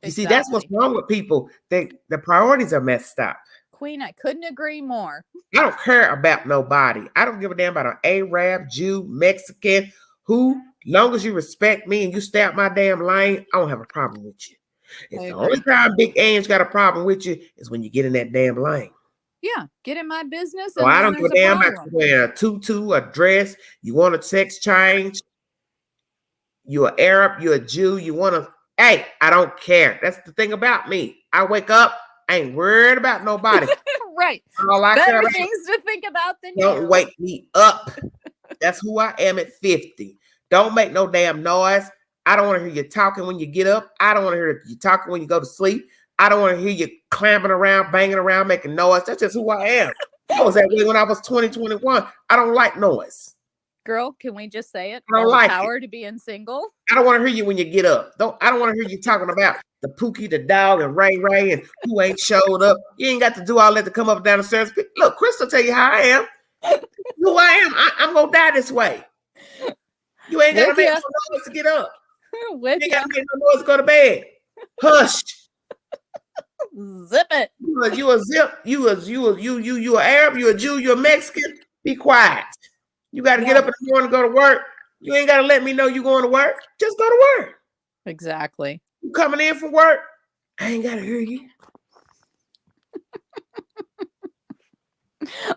You see, that's what's wrong with people. The priorities are messed up. Queen, I couldn't agree more. I don't care about nobody. I don't give a damn about an Arab, Jew, Mexican, who, long as you respect me and you stay out my damn lane, I don't have a problem with you. It's the only time Big Ange got a problem with you is when you get in that damn lane. Yeah, get in my business. So I don't give a damn about wearing a tutu, a dress. You want a sex change. You're an Arab, you're a Jew, you want to. Hey, I don't care. That's the thing about me. I wake up, I ain't worried about nobody. Right. All I Better things to think about than don't wake me up. That's who I am at 50. Don't make no damn noise. I don't want to hear you talking when you get up. I don't want to hear you talking when you go to sleep. I don't want to hear you clamping around, banging around, making noise. That's just who I am. I was that way when I was 20, 21. I don't like noise. Girl, can we just say it? I don't like power to being single. I don't want to hear you when you get up. I don't want to hear you talking about the Pookie, the dog, and Ray Ray, and who ain't showed up. You ain't got to do all that to come up and down the stairs. Look, Crystal tell you how I am. Who I am. I'm gonna die this way. You ain't gotta make no noise to get up. You ain't gotta make no noise to go to bed. Hush. Zip it. You a zip. You a Arab. You a Jew. You a Mexican. Be quiet. You got to get up in the morning and go to work. You ain't got to let me know you going to work. Just go to work. Exactly. You coming in from work? I ain't got to hear you.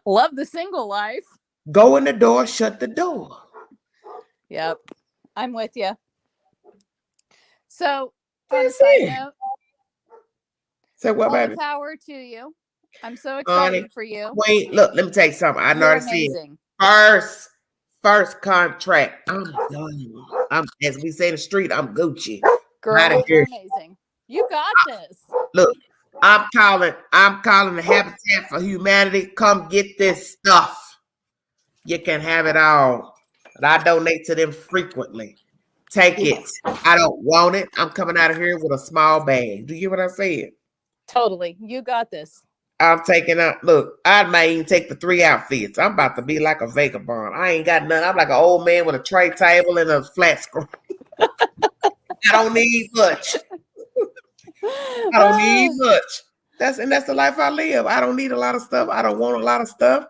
Love the single life. Go in the door, shut the door. Yep. I'm with you. So, on a side note, say what, all baby? the power to you. I'm so excited for you. Wait, look, let me tell you something. I know to see it. First contract. I'm done. I'm, as we say in the street, I'm Gucci. Girl, you're amazing. You got this. Look, I'm calling the Habitat for Humanity. Come get this stuff. You can have it all. But I donate to them frequently. Take it. I don't want it. I'm coming out of here with a small bag. Do you hear what I said? Totally. You got this. I'm taking out. Look, I might even take the 3 outfits. I'm about to be like a vagabond. I ain't got nothing. I'm like an old man with a tray table and a flat screen. I don't need much. I don't need much. That's the life I live. I don't need a lot of stuff. I don't want a lot of stuff.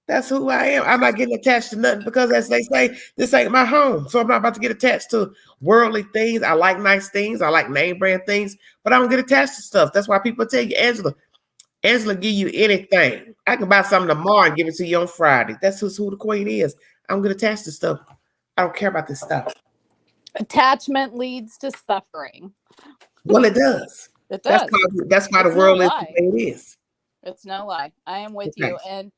That's who I am. I'm not getting attached to nothing because, as they say, this ain't my home. So I'm not about to get attached to worldly things. I like nice things. I like name brand things, but I don't get attached to stuff. That's why people tell you, Angela give you anything. I can buy something tomorrow and give it to you on Friday. That's who the queen is. I don't get attached to stuff. I don't care about this stuff. Attachment leads to suffering. Well, it does. It does. That's why the world is the way it is. It's no lie. I am with you. And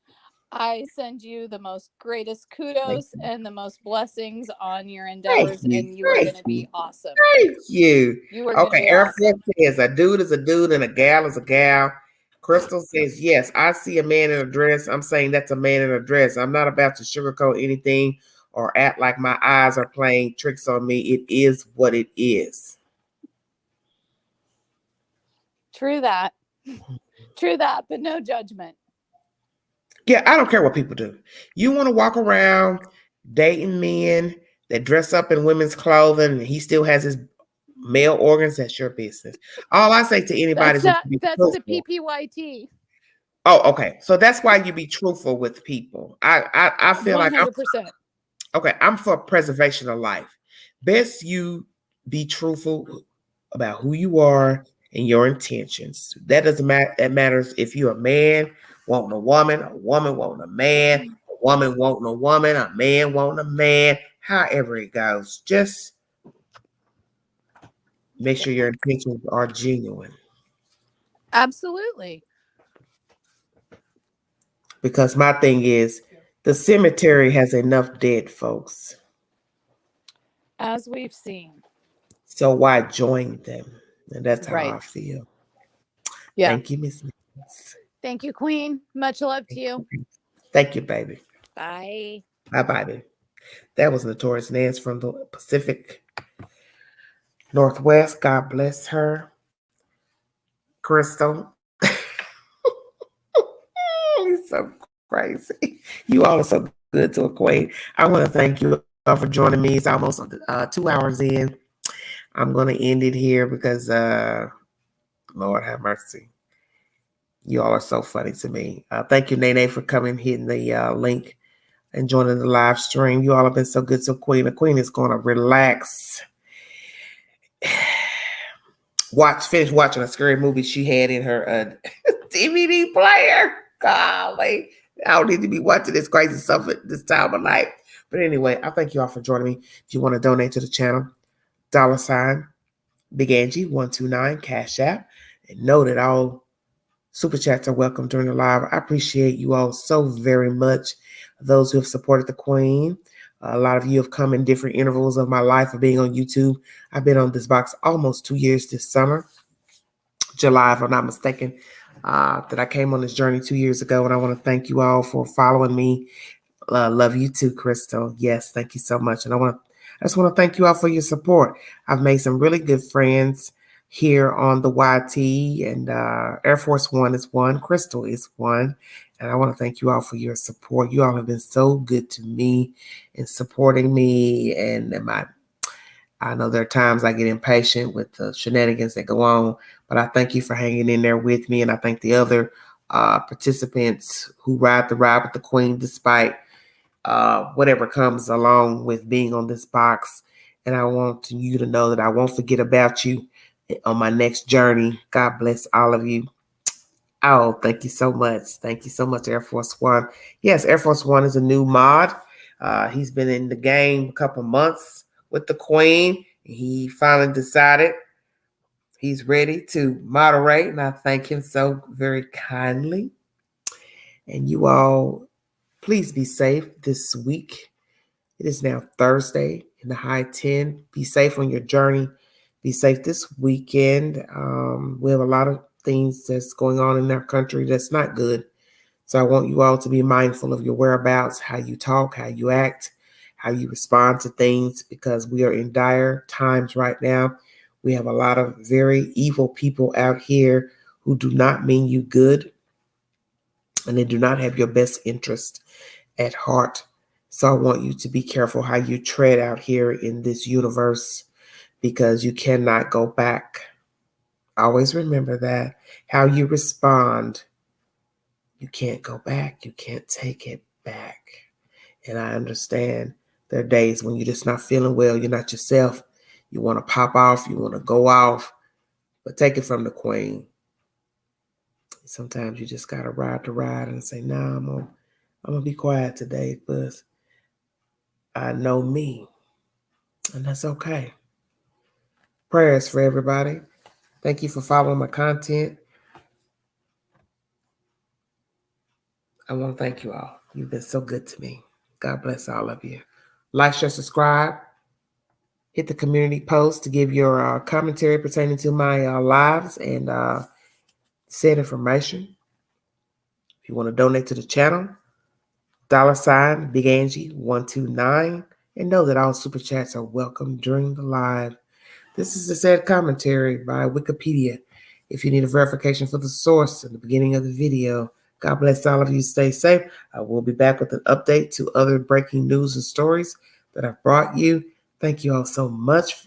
I send you the most greatest kudos and the most blessings on your endeavors, and you are going to be awesome. Thank you. You are okay. Air Force says a dude is a dude and a gal is a gal. Crystal says, yes, I see a man in a dress. I'm saying that's a man in a dress. I'm not about to sugarcoat anything or act like my eyes are playing tricks on me. It is what it is. True that. True that, but no judgment. Yeah, I don't care what people do. You want to walk around dating men that dress up in women's clothing and he still has his male organs, that's your business. All I say to anybody that's the PPYT. Oh, okay. So that's why you be truthful with people. I feel 100%. like I'm for preservation of life. Best you be truthful about who you are and your intentions. That doesn't matter. That matters if you're a man wanting a woman wanting a man, a woman wanting a woman, a man wanting a man, however it goes. Just make sure your intentions are genuine. Absolutely. Because my thing is, the cemetery has enough dead folks. As we've seen. So why join them? And that's how I feel. Yeah. Thank you, Miss. Thank you, Queen. Much love to you. Thank you, baby. Bye. Bye, baby. That was Notorious Nance from the Pacific Northwest. God bless her. Crystal. He's so crazy. You all are so good to a queen. I want to thank you all for joining me. It's almost 2 hours in. I'm going to end it here because, Lord have mercy. You all are so funny to me. Thank you, Nene, for coming, hitting the link and joining the live stream. You all have been so good to Queen. The Queen is going to relax. Finish watching a scary movie she had in her DVD player. Golly, I don't need to be watching this crazy stuff at this time of night. But anyway, I thank you all for joining me. If you want to donate to the channel, $ Big Angie 129 Cash App, and know that all super chats are welcome during the live. I appreciate you all so very much. Those who have supported the Queen. A lot of you have come in different intervals of my life of being on YouTube. I've been on this box almost 2 years this summer. July, if I'm not mistaken, that I came on this journey 2 years ago. And I want to thank you all for following me. Love you too, Crystal. Yes, thank you so much. And I just want to thank you all for your support. I've made some really good friends here on the YT, and Air Force One is one. Crystal is one. And I want to thank you all for your support. You all have been so good to me in supporting me. And I know there are times I get impatient with the shenanigans that go on, but I thank you for hanging in there with me. And I thank the other participants who ride the ride with the Queen despite whatever comes along with being on this box. And I want you to know that I won't forget about you on my next journey. God bless all of you. Oh, thank you so much. Thank you so much, Air Force One. Yes, Air Force One is a new mod. He's been in the game a couple months with the Queen. He finally decided he's ready to moderate, and I thank him so very kindly. And you all, please be safe this week. It is now Thursday in the high 10. Be safe on your journey. Be safe this weekend. We have a lot of things that's going on in our country that's not good. So I want you all to be mindful of your whereabouts, how you talk, how you act, how you respond to things, because we are in dire times right now. We have a lot of very evil people out here who do not mean you good, and they do not have your best interest at heart. So I want you to be careful how you tread out here in this universe, because you cannot go back. Always remember that. How you respond, you can't go back. You can't take it back. And I understand there are days when you're just not feeling well. You're not yourself. You want to pop off. You want to go off. But take it from the queen. Sometimes you just got to ride the ride and say, nah, I'm going to be quiet today because I know me. And that's okay. Prayers for everybody. Thank you for following my content. I want to thank you all. You've been so good to me. God bless all of you. Like, share, subscribe. Hit the community post to give your commentary pertaining to my lives and said information. If you want to donate to the channel, $ Big Angie 129, and know that all super chats are welcome during the live. This is the said commentary by Wikipedia. If you need a verification for the source in the beginning of the video, God bless all of you. Stay safe. I will be back with an update to other breaking news and stories that I've brought you. Thank you all so much.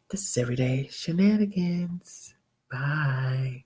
This is Everyday Shenanigans. Bye.